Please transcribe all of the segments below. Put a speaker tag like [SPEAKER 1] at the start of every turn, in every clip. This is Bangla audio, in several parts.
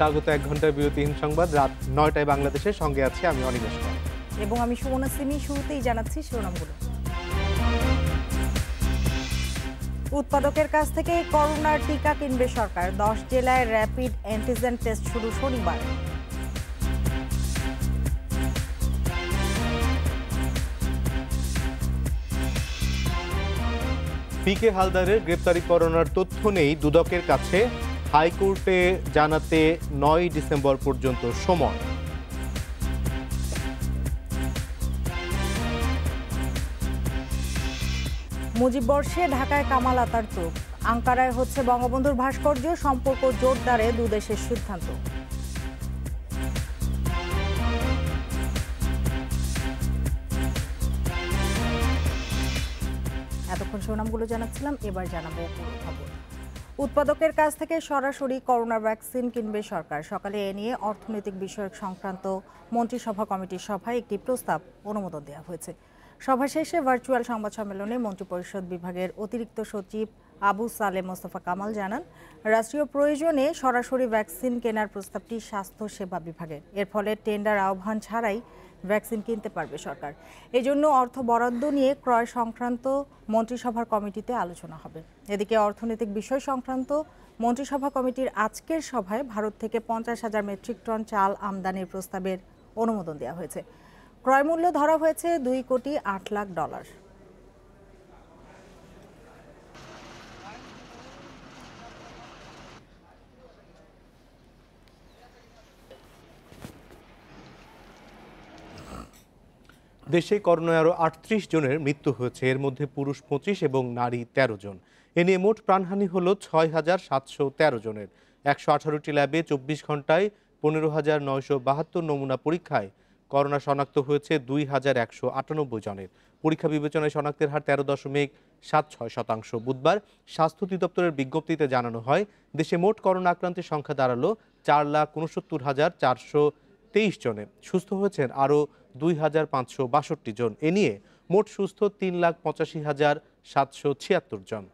[SPEAKER 1] স্বাগত ১ ঘন্টার বিরতিহীন সংবাদ রাত ৯টায় বাংলাদেশের সঙ্গে আছে আমি অনিমেষ কর
[SPEAKER 2] এবং আমি সুমনা সিমি। শুরুতেই জানাচ্ছি শিরোনামগুলো। উৎপাদকের কাছ থেকে করোনার টিকা কিনবে সরকার। 10 জেলায় র্যাপিড অ্যান্টিজেন টেস্ট শুরু শনিবার।
[SPEAKER 1] পিকে হালদারের গ্রেপ্তারি পরোয়ানার তথ্য নেই দুদকের কাছে, হাইকোর্টে জানাতে ৯ ডিসেম্বর পর্যন্ত সময়।
[SPEAKER 2] মুজিব বর্ষে ঢাকায় কামাল আতার তোপ। আঙ্কারায় হচ্ছে বঙ্গবন্ধুর ভাস্কর্য, সম্পর্ক জোরদারে দুদেশের সিদ্ধান্ত। এতক্ষণ শিরোনামগুলো জানাচ্ছিলাম, এবার জানাবো পুরো খবর। উৎপাদকের কাছ থেকে সরাসরি করোনা ভ্যাকসিন কিনবে সরকার। সকালে এ নিয়ে অর্থনৈতিক বিষয়ক সংক্রান্ত মন্ত্রিসভা কমিটির সভায় একটি প্রস্তাব অনুমোদন দেওয়া হয়েছে। সভা শেষে ভার্চুয়াল সংবাদ সম্মেলনে মন্ত্রিপরিষদ বিভাগের অতিরিক্ত সচিব আবু সালে মোস্তফা কামাল জানান, রাষ্ট্রীয় প্রয়োজনে সরাসরি ভ্যাকসিন কেনার প্রস্তাবটি স্বাস্থ্য সেবা বিভাগের। এর ফলে টেন্ডার আহ্বান ছাড়াই ভ্যাকসিন কিনতে পারবে সরকার। এজন্য অর্থ বরাদ্দ নিয়ে ক্রয় সংক্রান্ত মন্ত্রিসভার কমিটিতে আলোচনা হবে। এদিকে অর্থনৈতিক বিষয় সংক্রান্ত মন্ত্রিসভা কমিটির আজকের সভায় ভারত থেকে 50,000 মেট্রিক টন চাল আমদানির প্রস্তাবের অনুমোদন দেওয়া হয়েছে। ক্রয় মূল্য ধরা হয়েছে $2,08,00,000।
[SPEAKER 1] দেশে করোনায় আরও ৩৮ জনের মৃত্যু হয়েছে, এর মধ্যে পুরুষ 25 এবং নারী 13 জন। এ নিয়ে মোট প্রাণহানি হল 6,713 জনের। 118টি ল্যাবে 24 ঘন্টায় 15,972 নমুনা পরীক্ষায় করোনা শনাক্ত হয়েছে 2,198 জনের। পরীক্ষা বিবেচনায় শনাক্তের হার 13.76%। বুধবার স্বাস্থ্য অধিদপ্তরের বিজ্ঞপ্তিতে জানানো হয়, দেশে মোট করোনা আক্রান্তের সংখ্যা দাঁড়ালো 4,69,423 জনে। সুস্থ হয়েছেন আরও 2,562 জন। এ নিয়ে মোট সুস্থ 3,85,776 জন।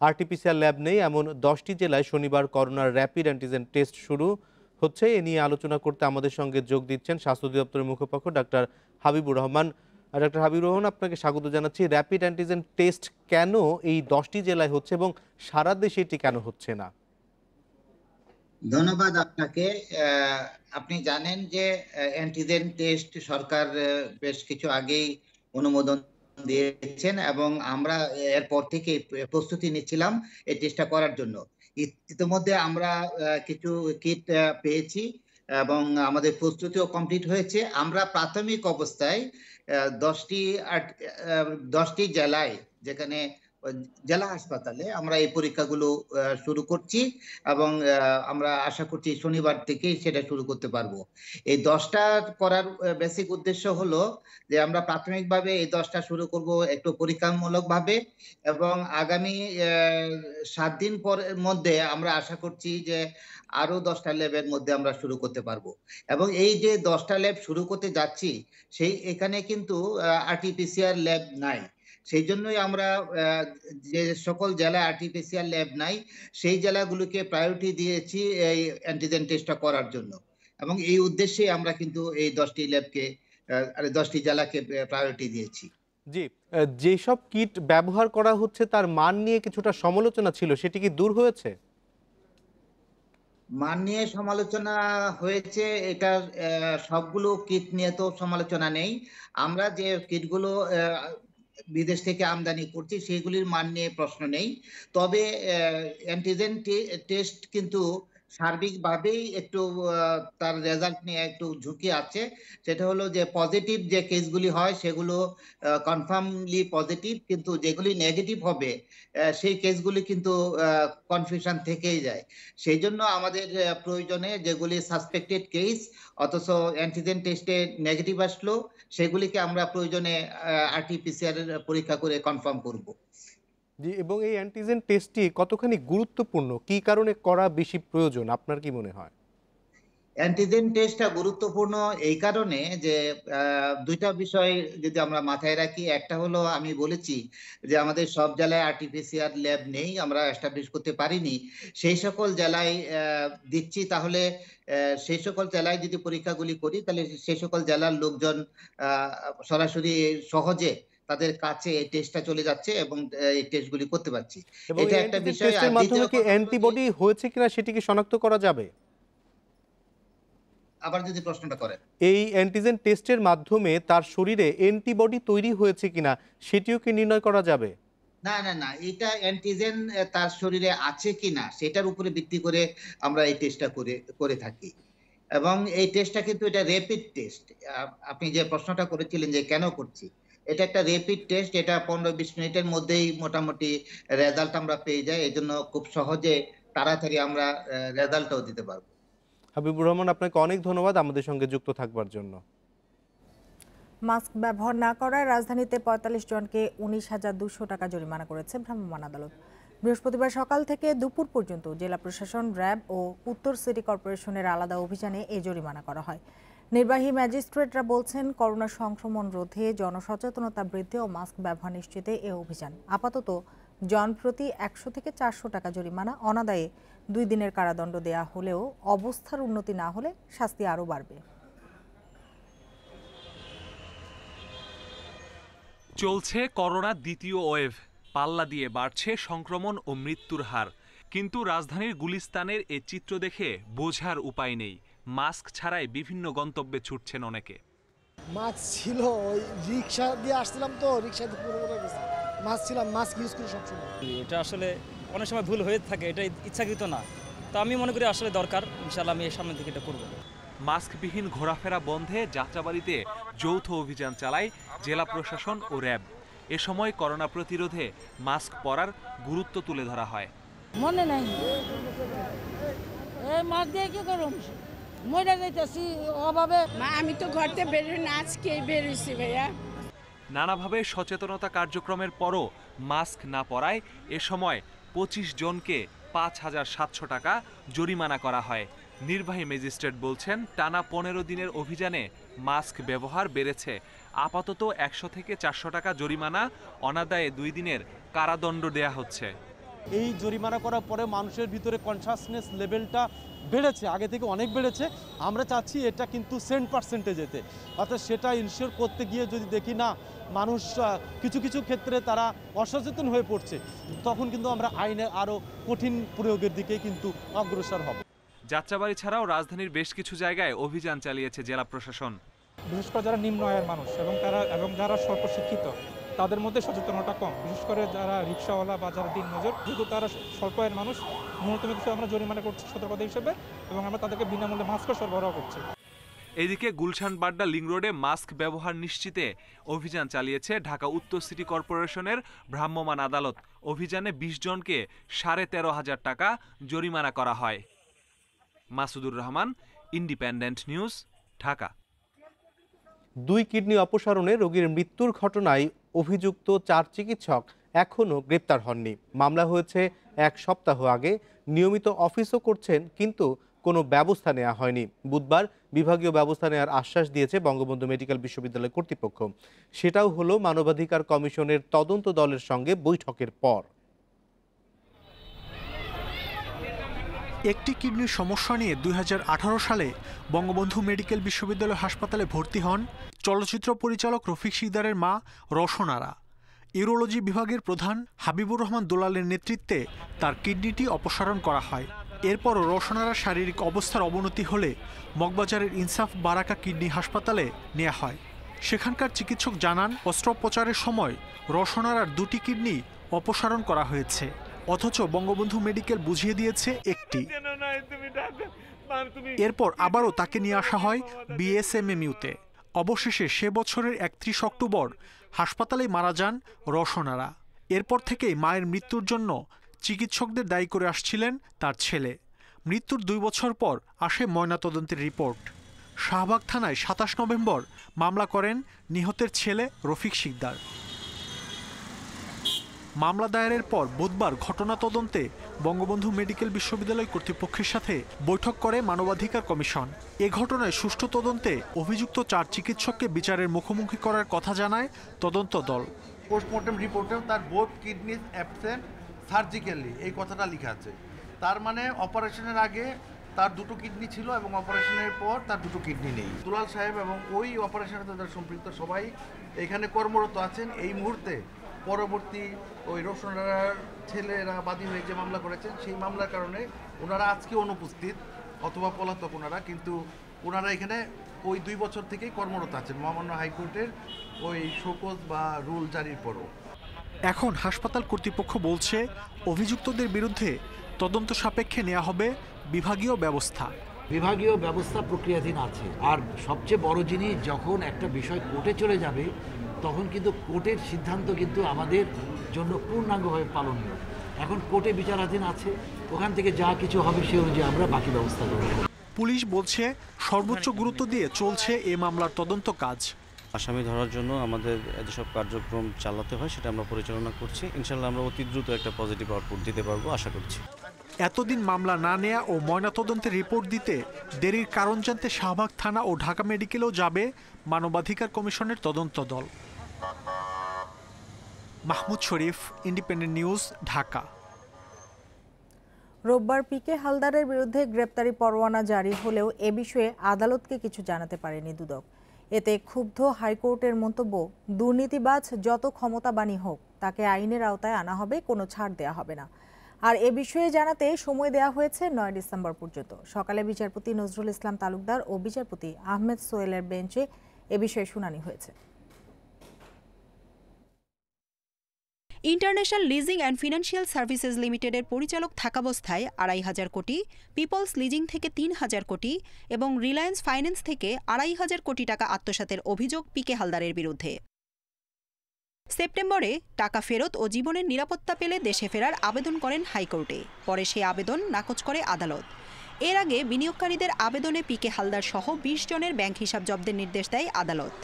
[SPEAKER 1] আরটিপিসিআর ল্যাব নেই এমন 10টি জেলায় শনিবার করোনার র্যাপিড অ্যান্টিজেন টেস্ট শুরু হচ্ছে। এ নিয়ে আলোচনা করতে আমাদের সঙ্গে যোগ দিচ্ছেন স্বাস্থ্য অধিদপ্তরের মুখপাত্র ডাক্তার হাবিবুর রহমান। ডাক্তার হাবিবুর রহমান, আপনাকে স্বাগত জানাচ্ছি। র্যাপিড অ্যান্টিজেন টেস্ট কেন এই 10টি জেলায় হচ্ছে এবং সারা দেশে এটি কেন হচ্ছে না?
[SPEAKER 3] ধন্যবাদ আপনাকে। আপনি জানেন যে অ্যান্টিজেন টেস্ট সরকার বেশ কিছু আগেই অনুমোদন দিয়েছেন এবং আমরা এরপর থেকে প্রস্তুতি নিচ্ছিলাম এই টেস্টটা করার জন্য। ইতিমধ্যে আমরা কিছু কিট পেয়েছি এবং আমাদের প্রস্তুতিও কমপ্লিট হয়েছে। আমরা প্রাথমিক অবস্থায় 10টি জেলায়, যেখানে জেলা হাসপাতালে আমরা এই পরীক্ষাগুলো শুরু করছি এবং আমরা আশা করছি শনিবার থেকেই সেটা শুরু করতে পারবো। এই 10টা করার বেসিক উদ্দেশ্য হলো যে আমরা প্রাথমিকভাবে এই 10টা শুরু করব একটু পরীক্ষামূলক ভাবে এবং আগামী 7 দিন পরের মধ্যে আমরা আশা করছি যে আরো 10টা ল্যাবের মধ্যে আমরা শুরু করতে পারবো। এবং এই যে 10টা ল্যাব শুরু করতে যাচ্ছি, সেই এখানে কিন্তু আরটিপিসিআর ল্যাব নাই। সেই জন্যই আমরা যে সকল জেলায় আরটিপিসিআর ল্যাব নাই সেই জেলাগুলোকে প্রায়োরিটি দিয়েছি এই অ্যান্টিজেন টেস্টটা করার জন্য। এবং এই উদ্দেশ্যে আমরা কিন্তু এই 10টি জেলাকে প্রায়োরিটি দিয়েছি।
[SPEAKER 1] জি, যেসব কিট ব্যবহার করা হচ্ছে তার মান নিয়ে কিছুটা সমালোচনা ছিল, সেটি কি দূর হয়েছে?
[SPEAKER 3] মান নিয়ে সমালোচনা হয়েছে, এটা সবগুলো কিট নিয়ে তো সমালোচনা নেই। আমরা যে কিটগুলো বিদেশ থেকে আমদানি করছি সেগুলির মান নিয়ে প্রশ্ন নেই। তবে অ্যান্টিজেন টেস্ট কিন্তু সার্বিকভাবেই একটু তার রেজাল্ট নিয়ে একটু ঝুঁকি আছে। সেটা হলো যে পজিটিভ যে কেসগুলি হয় সেগুলো কনফার্মলি পজিটিভ, কিন্তু যেগুলি নেগেটিভ হবে সেই কেসগুলি কিন্তু কনফিউশন থেকেই যায়। সেই জন্য আমাদের প্রয়োজনে যেগুলি সাসপেক্টেড কেস অথচ অ্যান্টিজেন টেস্টে নেগেটিভ আসলো সেগুলিকে আমরা প্রয়োজনে আরটিপিসিআর পরীক্ষা করে কনফার্ম করব।
[SPEAKER 1] জি, এবং এই অ্যান্টিজেন টেস্টটি কতখানি গুরুত্বপূর্ণ, কি কারণে করা বেশি প্রয়োজন, আপনার কি মনে হয়?
[SPEAKER 3] অ্যান্টিজেন টেস্টটা গুরুত্বপূর্ণ এই কারণে যে দুইটা বিষয় যদি আমরা মাথায় রাখি, একটা হলো আমি বলেছি যে আমাদের সব জেলায় আরটিপিসিআর ল্যাব নেই, আমরা এস্টাবলিশ করতে পারিনি। সেই সকল জেলায় দিচ্ছি, তাহলে সেই সকল জেলায় যদি পরীক্ষাগুলি করি তাহলে সেই সকল জেলার লোকজন সরাসরি সহজে তাদের কাছে এই টেস্টটা চলে যাচ্ছে এবং এই টেস্টগুলি করতে পারছি।
[SPEAKER 1] এবং
[SPEAKER 3] এটা
[SPEAKER 1] এই
[SPEAKER 3] একটা
[SPEAKER 1] অ্যান্টিজেন
[SPEAKER 3] বিষয়। আর
[SPEAKER 1] টেস্টের
[SPEAKER 3] দ্বিতীয়
[SPEAKER 1] মাধ্যমে কি
[SPEAKER 3] কথা হলো যে,
[SPEAKER 1] অ্যান্টিবডি হয়েছে কিনা সেটি কি শনাক্ত করা যাবে?
[SPEAKER 3] আবার যদি প্রশ্নটা করেন।
[SPEAKER 1] এই অ্যান্টিজেন টেস্টের মাধ্যমে তার শরীরে অ্যান্টিবডি তৈরি হয়েছে কিনা সেটিও কি নির্ণয় করা যাবে?
[SPEAKER 3] না না না, এটা অ্যান্টিজেন তার শরীরে আছে কিনা সেটার উপরে ভিত্তি করে আমরা এই টেস্টটা করে থাকি। এবং এই টেস্টটা কিন্তু এটা র্যাপিড টেস্ট। আপনি যে প্রশ্নটা করেছিলেন যে কেন করছি, এটা একটা র্যাপিড টেস্ট। এটা 15-20 মিনিটের মধ্যেই মোটামুটি রেজাল্ট আমরা পেয়ে যাই। এজন্য খুব সহজে তাড়াতাড়ি আমরা রেজাল্টটাও দিতে পারবো।
[SPEAKER 1] হাবিবুর রহমান, আপনাকে অনেক ধন্যবাদ আমাদের সঙ্গে যুক্ত থাকবার জন্য।
[SPEAKER 2] মাস্ক ব্যবহার না করায় রাজধানীতে ৪৫ জনকে ১৯,২০০ টাকা জরিমানা করেছে ভ্রাম্যমাণ আদালত। বৃহস্পতিবার সকাল থেকে দুপুর পর্যন্ত জেলা প্রশাসন, র্যাব ও উত্তর সিটি কর্পোরেশনের আলাদা অভিযানে এই জরিমানা করা হয়। নির্বাহী ম্যাজিস্ট্রেটরা বলছেন, করোনা সংক্রমণ রোধে জনসচেতনতা বৃদ্ধি ও মাস্ক ব্যবহার নিশ্চিতে এ অভিযান। আপাতত জনপ্রতি ১০০ থেকে ৪০০ টাকা জরিমানা, অনাদায়ে ২ দিনের কারাদণ্ড দেয়া হলেও অবস্থার উন্নতি না হলে শাস্তি আরও বাড়বে।
[SPEAKER 4] চলছে করোনার দ্বিতীয় ওয়েভ, পাল্লা দিয়ে বাড়ছে সংক্রমণ ও মৃত্যুর হার। কিন্তু রাজধানীর গুলিস্তানের এ চিত্র দেখে বোঝার উপায় নেই, মাস্ক ছাড়াই বিভিন্ন গন্তব্যে ছুটছেন অনেকে।
[SPEAKER 5] মাস্ক ছিল, ওই রিক্সা দিয়ে আসছিলাম তো, রিক্সা দিয়ে পুরো মরে গেছে। মাস্ক ছিলাম, মাস্ক ইউজ করি সবসময়।
[SPEAKER 6] এটা আসলে অনেক সময় ভুল হয়ে থাকে, এটা ইচ্ছাকৃত না। তো আমি মনে করি আসলে দরকার, ইনশাআল্লাহ আমি এর সামনে থেকে এটা করব।
[SPEAKER 4] মাস্কবিহীন ঘোরাফেরা বন্ধে যাত্রাবাড়িতে যৌথ অভিযান চালায় জেলা প্রশাসন ও র্যাব। এ সময় করোনা প্রতিরোধে মাস্ক পরার গুরুত্ব তুলে ধরা হয়।
[SPEAKER 7] মনে নাই এই মাছ দিয়ে কি করুম, মরে যাইতেছি অভাবে।
[SPEAKER 8] আমি তো ঘরতে বেরোই না, আজকে বেরোইছি ভাইয়া।
[SPEAKER 4] নানাভাবে সচেতনতা কার্যক্রমের পরও মাস্ক না পরায় এ সময় ২৫ জনকে ৫,৭০০ টাকা জরিমানা করা হয়। নির্বাহী ম্যাজিস্ট্রেট বলছেন, টানা ১৫ দিনের অভিযানে মাস্ক ব্যবহার বেড়েছে। আপাতত ১০০ থেকে ৪০০ টাকা জরিমানা, অনাদায়ে ২ দিনের কারাদণ্ড দেয়া হচ্ছে।
[SPEAKER 9] এই জরিমানা করার পরে মানুষের ভিতরে কনসাসনেস লেভেলটা বেড়েছে, আগে থেকে অনেক বেড়েছে। আমরা চাচ্ছি এটা কিন্তু 100% যেতে, অর্থাৎ সেটা ইনশিওর করতে গিয়ে যদি দেখি না মানুষ কিছু কিছু ক্ষেত্রে তারা অসচেতন হয়ে পড়ছে, তখন কিন্তু আমরা আইনের আরও কঠিন প্রয়োগের দিকে কিন্তু অগ্রসর হব।
[SPEAKER 4] যাত্রাবাড়ি ছাড়াও রাজধানীর বেশ কিছু জায়গায় অভিযান চালিয়েছে জেলা প্রশাসন।
[SPEAKER 10] বিশেষ করে যারা নিম্ন আয়ের মানুষ এবং যারা স্বল্প শিক্ষিত, তাদের মধ্যে সচেতনতা কম। বিশেষ করে যারা রিক্সাওয়ালা বা যারা দিনমজুর, যেহেতু তারা স্বল্প আয়ের মানুষ, ন্যূনতম কিছু আমরা জরিমানা করছি সতর্কতা হিসেবে, এবং আমরা তাদেরকে বিনামূল্যে মাস্কও সরবরাহ করছি।
[SPEAKER 4] এদিকে গুলশান বাড্ডা লিং রোডে মাস্ক ব্যবহার নিশ্চিতে অভিযান চালিয়েছে ঢাকা উত্তর সিটি কর্পোরেশনের ভ্রাম্যমাণ আদালত। অভিযানে ২০ জনকে ১৩,৫০০ টাকা জরিমানা করা হয়। Masudur Rahman, independent News, Dhaka.
[SPEAKER 1] 2 kidney অপসারণে রোগীর মৃত্যুর ঘটনায় অভিযুক্ত 4 চিকিৎসক এখনও গ্রেপ্তার হননি। মামলা হয়েছে 1 সপ্তাহ আগে। নিয়মিত অফিসও করছেন, কিন্তু কোনো ব্যবস্থা নেওয়া হয়নি। বুধবার বিভাগীয় ব্যবস্থা নেওয়ার আশ্বাস দিয়েছে বঙ্গবন্ধু মেডিকেল বিশ্ববিদ্যালয় কর্তৃপক্ষ। সেটাও হলো মানবাধিকার কমিশনের তদন্ত দলের সঙ্গে বৈঠকের পর।
[SPEAKER 11] একটি কিডনির সমস্যা নিয়ে ২০১৮ সালে বঙ্গবন্ধু মেডিকেল বিশ্ববিদ্যালয় হাসপাতালে ভর্তি হন চলচ্চিত্র পরিচালক রফিক শিকদারের মা রওশনারা। ইউরোলজি বিভাগের প্রধান হাবিবুর রহমান দুলালের নেতৃত্বে তার কিডনিটি অপসারণ করা হয়। এরপরও রওশনারার শারীরিক অবস্থার অবনতি হলে মগবাজারের ইনসাফ বারাকা কিডনি হাসপাতালে নেওয়া হয়। সেখানকার চিকিৎসক জানান, অস্ত্রোপচারের সময় রওশনারার 2টি কিডনি অপসারণ করা হয়েছে, অথচ বঙ্গবন্ধু মেডিকেল বুঝিয়ে দিয়েছে একটি। এরপর আবারও তাকে নিয়ে আসা হয় বিএসএমএমইউতে। অবশেষে সে বছরের ৩১ অক্টোবর হাসপাতালে মারা যান রওশনারা। এরপর থেকেই মায়ের মৃত্যুর জন্য চিকিৎসকদের দায়ী করে আসছিলেন তার ছেলে। মৃত্যুর 2 বছর পর আসে ময়নাতদন্তের রিপোর্ট। শাহবাগ থানায় ২৭ নভেম্বর মামলা করেন নিহতের ছেলে রফিক শিকদার। মামলা দায়েরের পর বুধবার ঘটনা তদন্তে বঙ্গবন্ধু মেডিকেল বিশ্ববিদ্যালয় কর্তৃপক্ষের সাথে বৈঠক করে মানবাধিকার কমিশন। এ ঘটনায় সুষ্ঠু তদন্তে অভিযুক্ত 4 চিকিৎসককে বিচারের মুখোমুখি করার কথা জানায় তদন্ত দল।
[SPEAKER 12] পোস্টমর্টম রিপোর্টেও তার বোথ কিডনিজ অ্যাবসেন্ট সার্জিক্যালি এই কথাটা লেখা আছে। তার মানে অপারেশনের আগে তার 2টো কিডনি ছিল এবং অপারেশনের পর তার 2টো কিডনি নেই। দুলাল সাহেব এবং ওই অপারেশনের সাথে সম্পৃক্ত সবাই এখানে কর্মরত আছেন এই মুহূর্তে। পরবর্তী ওই রোশনারার ছেলেরা বাদী হয়ে যে মামলা করেছেন সেই মামলার কারণে ওনারা আজকে অনুপস্থিত অথবা পলাতক ওনারা, কিন্তু ওনারা এখানে ওই 2 বছর থেকেই কর্মরত আছেন মহামান্য হাইকোর্টের ওই শোকজ বা রুল জারির পরও।
[SPEAKER 11] এখন হাসপাতাল কর্তৃপক্ষ বলছে অভিযুক্তদের বিরুদ্ধে তদন্ত সাপেক্ষে নেওয়া হবে বিভাগীয় ব্যবস্থা।
[SPEAKER 13] বিভাগীয় ব্যবস্থা প্রক্রিয়াধীন আছে। আর সবচেয়ে বড় জিনিস, যখন একটা বিষয় কোর্টে চলে যাবে তখন কিন্তু কোর্টের সিদ্ধান্ত কিন্তু আমাদের জন্য পূর্ণাঙ্গভাবে পালনীয়। এখন কোর্টে বিচারাধীন আছে, ওখান থেকে যা কিছু হবে সে অনুযায়ী আমরা বাকি ব্যবস্থা করব।
[SPEAKER 11] পুলিশ বলছে সর্বোচ্চ গুরুত্ব দিয়ে চলছে এ মামলার তদন্ত কাজ।
[SPEAKER 14] আসামি ধরার জন্য আমাদের যেসব কার্যক্রম চালাতে হয় সেটা আমরা পরিচালনা করছি। ইনশাআল্লাহ আমরা অতি দ্রুত একটা পজিটিভ আউটপুট দিতে পারবো আশা করছি।
[SPEAKER 11] এতদিন মামলা না নেয়া ও ময়নাতদন্তের রিপোর্ট দিতে দেরির কারণ জানতে শাহবাগ থানা ও ঢাকা মেডিকেলেও যাবে মানবাধিকার কমিশনের তদন্ত দল। মাহমুদ শরীফ, ইন্ডিপেন্ডেন্ট নিউজ, ঢাকা।
[SPEAKER 2] রোববার পিকে হালদারের বিরুদ্ধে গ্রেপ্তারি পরোয়ানা জারি হলেও এ বিষয়ে আদালতকে কিছু জানাতে পারেনি দুদক। এতে ক্ষুব্ধ হাইকোর্টের মন্তব্য, দুর্নীতিবাজ যত ক্ষমতাবানই হোক তাকে আইনের আওতায় আনা হবে, কোনো ছাড় দেওয়া হবে না। আর এ বিষয়ে জানাতে সময় দেওয়া হয়েছে 9 ডিসেম্বর পর্যন্ত। সকালে বিচারপতি নজরুল ইসলাম তালুকদার ও বিচারপতি আহমেদ সোহেলের বেঞ্চে এ বিষয়ে শুনানি হয়েছে।
[SPEAKER 15] International leasing and financial services লিমিটেডের পরিচালক থাকাবস্থায় 2,500 কোটি, পিপলস লিজিং থেকে 3,000 কোটি এবং রিলায়েন্স ফাইন্যান্স থেকে 2,500 কোটি টাকা আত্মসাতের অভিযোগ পিকে হালদারের বিরুদ্ধে। সেপ্টেম্বরে টাকা ফেরত ও জীবনের নিরাপত্তা পেলে দেশে ফেরার আবেদন করেন হাইকোর্টে। পরে সেই আবেদন নাকচ করে আদালত। এর আগে বিনিয়োগকারীদের আবেদনে পিকে হালদার সহ 20 জনের ব্যাংক হিসাব জব্দের নির্দেশ দেয় আদালত।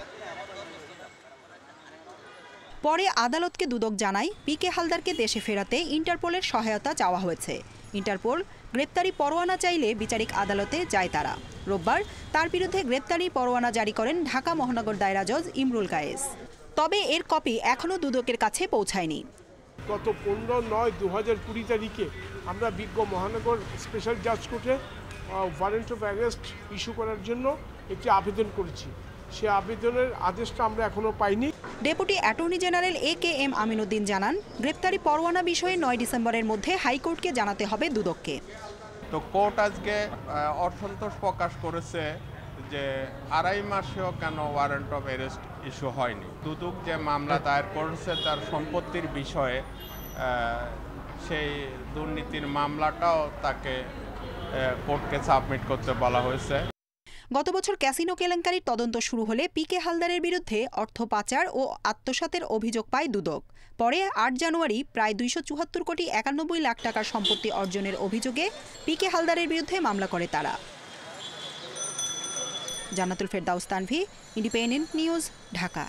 [SPEAKER 15] পরে আদালতকে দুদক জানায় পিকে হালদারকে দেশে ফেরাতে ইন্টারপোলের সহায়তা চাওয়া হয়েছে। ইন্টারপোল গ্রেপ্তারি পরোয়ানা চাইলে বিচারিক আদালতে যায় তারা। রোববার তার বিরুদ্ধে গ্রেপ্তারি পরোয়ানা জারি করেন ঢাকা মহানগর দায়রা জজ ইমরুল কায়েস। তবে এর কপি এখনও দুদকের কাছে পৌঁছায়নি।
[SPEAKER 16] গত 15/9/2020 তারিখে আমরা বিজ্ঞ মহানগর স্পেশাল জাজ কোর্টে ওয়ারেন্ট অফ অ্যারেস্ট ইস্যু করার জন্য একটি আবেদন করেছি। সে আবেদনের আদেশটা আমরা এখনো পাইনি।
[SPEAKER 15] Deputy attorney general A.K.M. Aminuddin জানান, গ্রেপ্তারি পরোয়ানা বিষয়ে 9 ডিসেম্বরের মধ্যে হাইকোর্টকে জানাতে হবে দুদককে।
[SPEAKER 17] তো কোর্ট আজকে অসন্তোষ প্রকাশ করেছে যে 2.5 মাসেও কেন ওয়ারেন্ট অফ অ্যারেস্ট ইস্যু হয়নি। দুদক যে মামলা দায়ের করেছে তার সম্পত্তির বিষয়ে সেই দুর্নীতির মামলাটাও তাকে কোর্টকে সাবমিট করতে বলা হয়েছে।
[SPEAKER 15] গত বছর ক্যাসিনো কেলেঙ্কারির তদন্ত শুরু হলে পিকে হালদারের বিরুদ্ধে অর্থ পাচার ও আত্মসাতের অভিযোগ পায় দুদক। পরে 8 জানুয়ারি প্রায় 274 কোটি 91 লাখ টাকার সম্পত্তি অর্জনের অভিযোগে পিকে হালদারের বিরুদ্ধে মামলা করে তারা। জান্নাতুল ফেরদাউস তানভি, ইন্ডিপেন্ডেন্ট নিউজ, ঢাকা।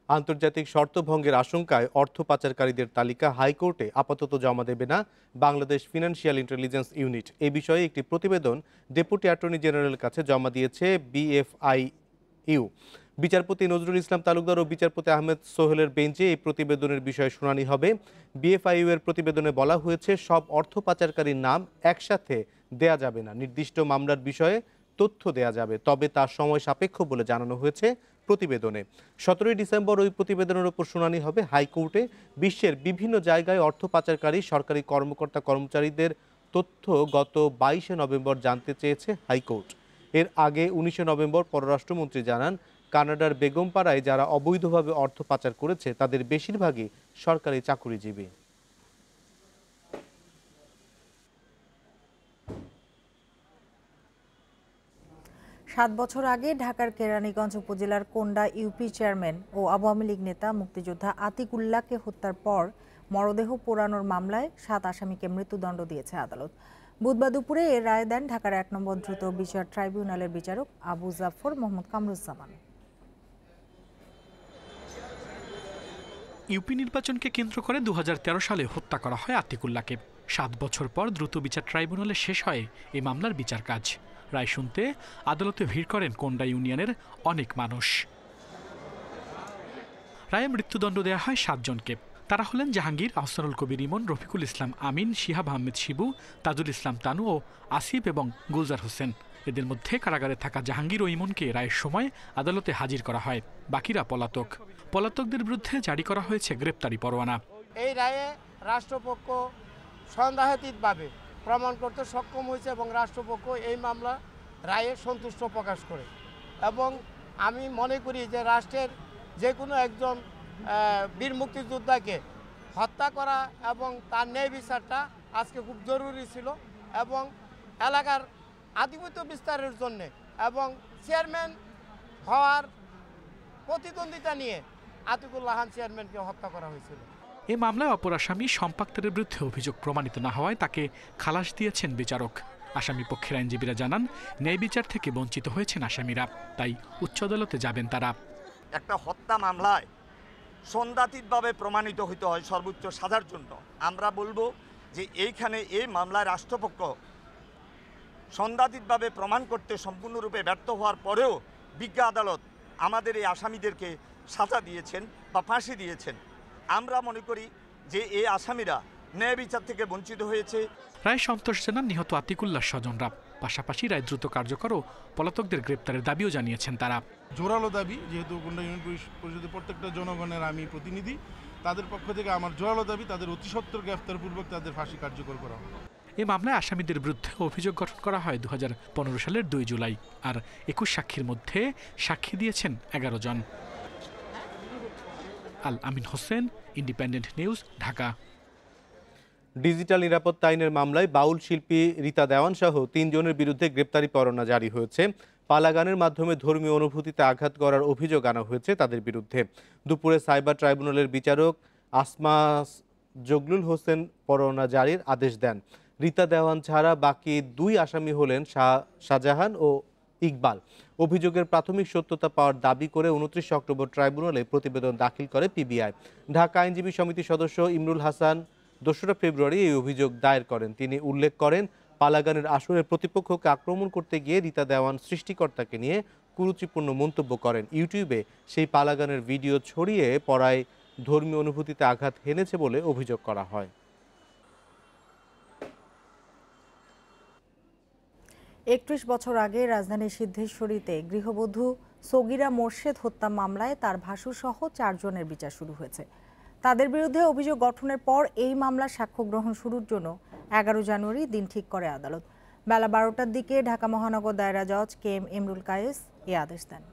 [SPEAKER 1] আন্তর্জাতিক শর্ত ভঙ্গের আশঙ্কায় অর্থ পাচারকারীদের তালিকা হাইকোর্টে আপাতত জমা দেবে না বাংলাদেশ ফিনান্সিয়াল ইন্টেলিজেন্স ইউনিট। এই বিষয়ে একটি প্রতিবেদন ডেপুটি অ্যাটর্নি জেনারেলের কাছে জমা দিয়েছে BFIU। বিচারপতি নজরুল ইসলাম তালুকদার ও বিচারপতি আহমেদ সোহেলের বেঞ্চে এই প্রতিবেদনের বিষয়ে শুনানি হবে। BFIU এর প্রতিবেদনে বলা হয়েছে, সব অর্থ পাচারকারীর নাম একসাথে দেয়া যাবে না, নির্দিষ্ট মামলার বিষয়ে তথ্য দেয়া যাবে, তবে তার সময় সাপেক্ষ বলে জানানো হয়েছে প্রতিবেদনে। 17 ডিসেম্বর ওই প্রতিবেদনের উপর শুনানি হবে হাইকোর্টে। বিশ্বের বিভিন্ন জায়গায় অর্থ পাচারকারী সরকারি কর্মকর্তা কর্মচারীদের তথ্য গত 22 নভেম্বর জানতে চেয়েছে হাইকোর্ট। এর আগে 19 নভেম্বর পররাষ্ট্রমন্ত্রী জানান, কানাডার বেগমপাড়ায় যারা অবৈধভাবে অর্থ পাচার করেছে তাদের বেশিরভাগই সরকারি চাকুরিজীবী।
[SPEAKER 2] 7 বছর আগে ঢাকার কেরানীগঞ্জ উপজেলার কোন্ডা ইউপি চেয়ারম্যান ও আওয়ামী লীগ নেতা মুক্তিযোদ্ধা আতিকুল্লাহকে হত্যার পর মরদেহ পোড়ানোর মামলায় 7 আসামিকে মৃত্যুদণ্ড দিয়েছে আদালত। বুধবার দুপুরে এর রায় দেন ঢাকার 1 নম্বর দ্রুত বিচার ট্রাইব্যুনালের বিচারক আবু জাফর মোহাম্মদ কামরুজ্জামান।
[SPEAKER 11] ইউপি নির্বাচনকে কেন্দ্র করে 2013 সালে হত্যা করা হয় আতিকুল্লাহকে। 7 বছর পর দ্রুত বিচার ট্রাইব্যুনালে শেষ হয় এই মামলার বিচার কাজ। রায় শুনতে আদালতে ভিড় করেন কোন্ডা ইউনিয়নের অনেক মানুষ। রায়ে মৃত্যুদণ্ড দেওয়া হয় 7 জনকে। তারা হলেন জাহাঙ্গীর, আহসানুল কবির ইমন, রফিকুল ইসলাম আমিন, শিহাব আহমেদ শিবু, তাজুল ইসলাম তানু ও আসিফ এবং গুলজার হোসেন। এদের মধ্যে কারাগারে থাকা জাহাঙ্গীর ও ইমনকে রায়ের সময় আদালতে হাজির করা হয়। বাকিরা পলাতক। পলাতকদের বিরুদ্ধে জারি করা হয়েছে গ্রেপ্তারি পরোয়ানা।
[SPEAKER 18] এই রায়ে রাষ্ট্রপক্ষ সন্দেহাতীতভাবে প্রমাণ করতে সক্ষম হয়েছে এবং রাষ্ট্রপক্ষ এই মামলা রায়ে সন্তুষ্ট প্রকাশ করে। এবং আমি মনে করি যে রাষ্ট্রের যে কোনো একজন বীর মুক্তিযোদ্ধাকে হত্যা করা এবং তার ন্যায় বিচারটা আজকে খুব জরুরি ছিল এবং এলাকার আধিপত্য বিস্তারের জন্য এবং চেয়ারম্যান হওয়ার প্রতিদ্বন্দ্বিতা নিয়ে আতিকুল্লাহ চেয়ারম্যানকে হত্যা করা হয়েছিল।
[SPEAKER 11] এই মামলায় অপর আসামি সম্পাক্তের বিরুদ্ধে অভিযোগ প্রমাণিত না হওয়ায় তাকে খালাস দিয়েছেন বিচারক। আসামি পক্ষের আইনজীবীরা জানান, ন্যায় বিচার থেকে বঞ্চিত হয়েছেন আসামিরা, তাই উচ্চ আদালতে যাবেন তারা।
[SPEAKER 19] একটা হত্যা মামলায় সন্দেহাতীতভাবে প্রমাণিত হতে হয় সর্বোচ্চ সাজার জন্য। আমরা বলবো যে এইখানে এই মামলায় রাষ্ট্রপক্ষ সন্দেহাতীতভাবে প্রমাণ করতে সম্পূর্ণরূপে ব্যর্থ হওয়ার পরেও বিজ্ঞ আদালত আমাদের এই আসামিদেরকে সাজা দিয়েছেন বা ফাঁসি দিয়েছেন। আমরা মনে করি যে এই আসামিরা ন্যায় বিচার থেকে বঞ্চিত হয়েছে।
[SPEAKER 11] রায় সন্তোষ জানান নিহত আতিকুল্লাহ স্বজনরা। পাশাপাশি রায় দ্রুত কার্যকর ও পলাতকদের গ্রেপ্তারের দাবিও জানিয়েছেন তারা।
[SPEAKER 20] জোরালো দাবি, যেহেতু কোন্ডা ইউনিয়ন পরিষদের প্রত্যেকটা জনগণের আমি প্রতিনিধি, তাদের পক্ষ থেকে আমার জোরালো দাবি তাদের অতি সত্বর গ্রেফতারপূর্বক তাদের ফাঁসি কার্যকর করা হবে।
[SPEAKER 11] এই মামলায় আসামিদের বিরুদ্ধে অভিযোগ গঠন করা হয় 2015 সালের 2 জুলাই। আর 21 সাক্ষীর মধ্যে সাক্ষী দিয়েছেন 11 জন। Al Amin Hossain, Independent News, Dhaka.
[SPEAKER 1] Digital নিরাপত্তা আইনের মামলায় বাউল শিল্পী রীতা দেওয়ান সহ 3 জনের বিরুদ্ধে গ্রেপ্তারি পরোয়ানা জারি হয়েছে। পালাগানের মাধ্যমে ধর্মীয় অনুভূতিতে আঘাত করার অভিযোগ আনা হয়েছে তাদের বিরুদ্ধে। দুপুরে সাইবার ট্রাইব্যুনালের বিচারক আসমা জগলুল হোসেন পরোয়ানা জারির আদেশ দেন। রীতা দেওয়ান ছাড়া বাকি 2 আসামি হলেন শাহজাহান ও ইকবাল। অভিযোগের প্রাথমিক সত্যতা পাওয়ার দাবি করে 29 অক্টোবর ট্রাইব্যুনালে প্রতিবেদন দাখিল করে পিবিআই। ঢাকা আইনজীবী সমিতির সদস্য ইমরুল হাসান 2রা ফেব্রুয়ারি এই অভিযোগ দায়ের করেন। তিনি উল্লেখ করেন, পালাগানের আসরের প্রতিপক্ষকে আক্রমণ করতে গিয়ে রীতা দেওয়ান সৃষ্টিকর্তাকে নিয়ে কুরুচিপূর্ণ মন্তব্য করেন। ইউটিউবে সেই পালাগানের ভিডিও ছড়িয়ে পড়ায় ধর্মীয় অনুভূতিতে আঘাত হেনেছে বলে অভিযোগ করা হয়।
[SPEAKER 2] 31 বছর আগে রাজধানীর সিদ্ধেশ্বরীতে গৃহবধূ সগিরা মোর্শেদ হত্যা মামলায় তার ভাসুরসহ 4 জনের বিচার শুরু হয়েছে। তাদের বিরুদ্ধে অভিযোগ গঠনের পর এই মামলার সাক্ষ্য গ্রহণ শুরুর জন্য 11 জানুয়ারি দিন ঠিক করে আদালত। বেলা 12টার দিকে ঢাকা মহানগর দায়রা জজ KM ইমরুল কায়েস এই আদেশ দেন।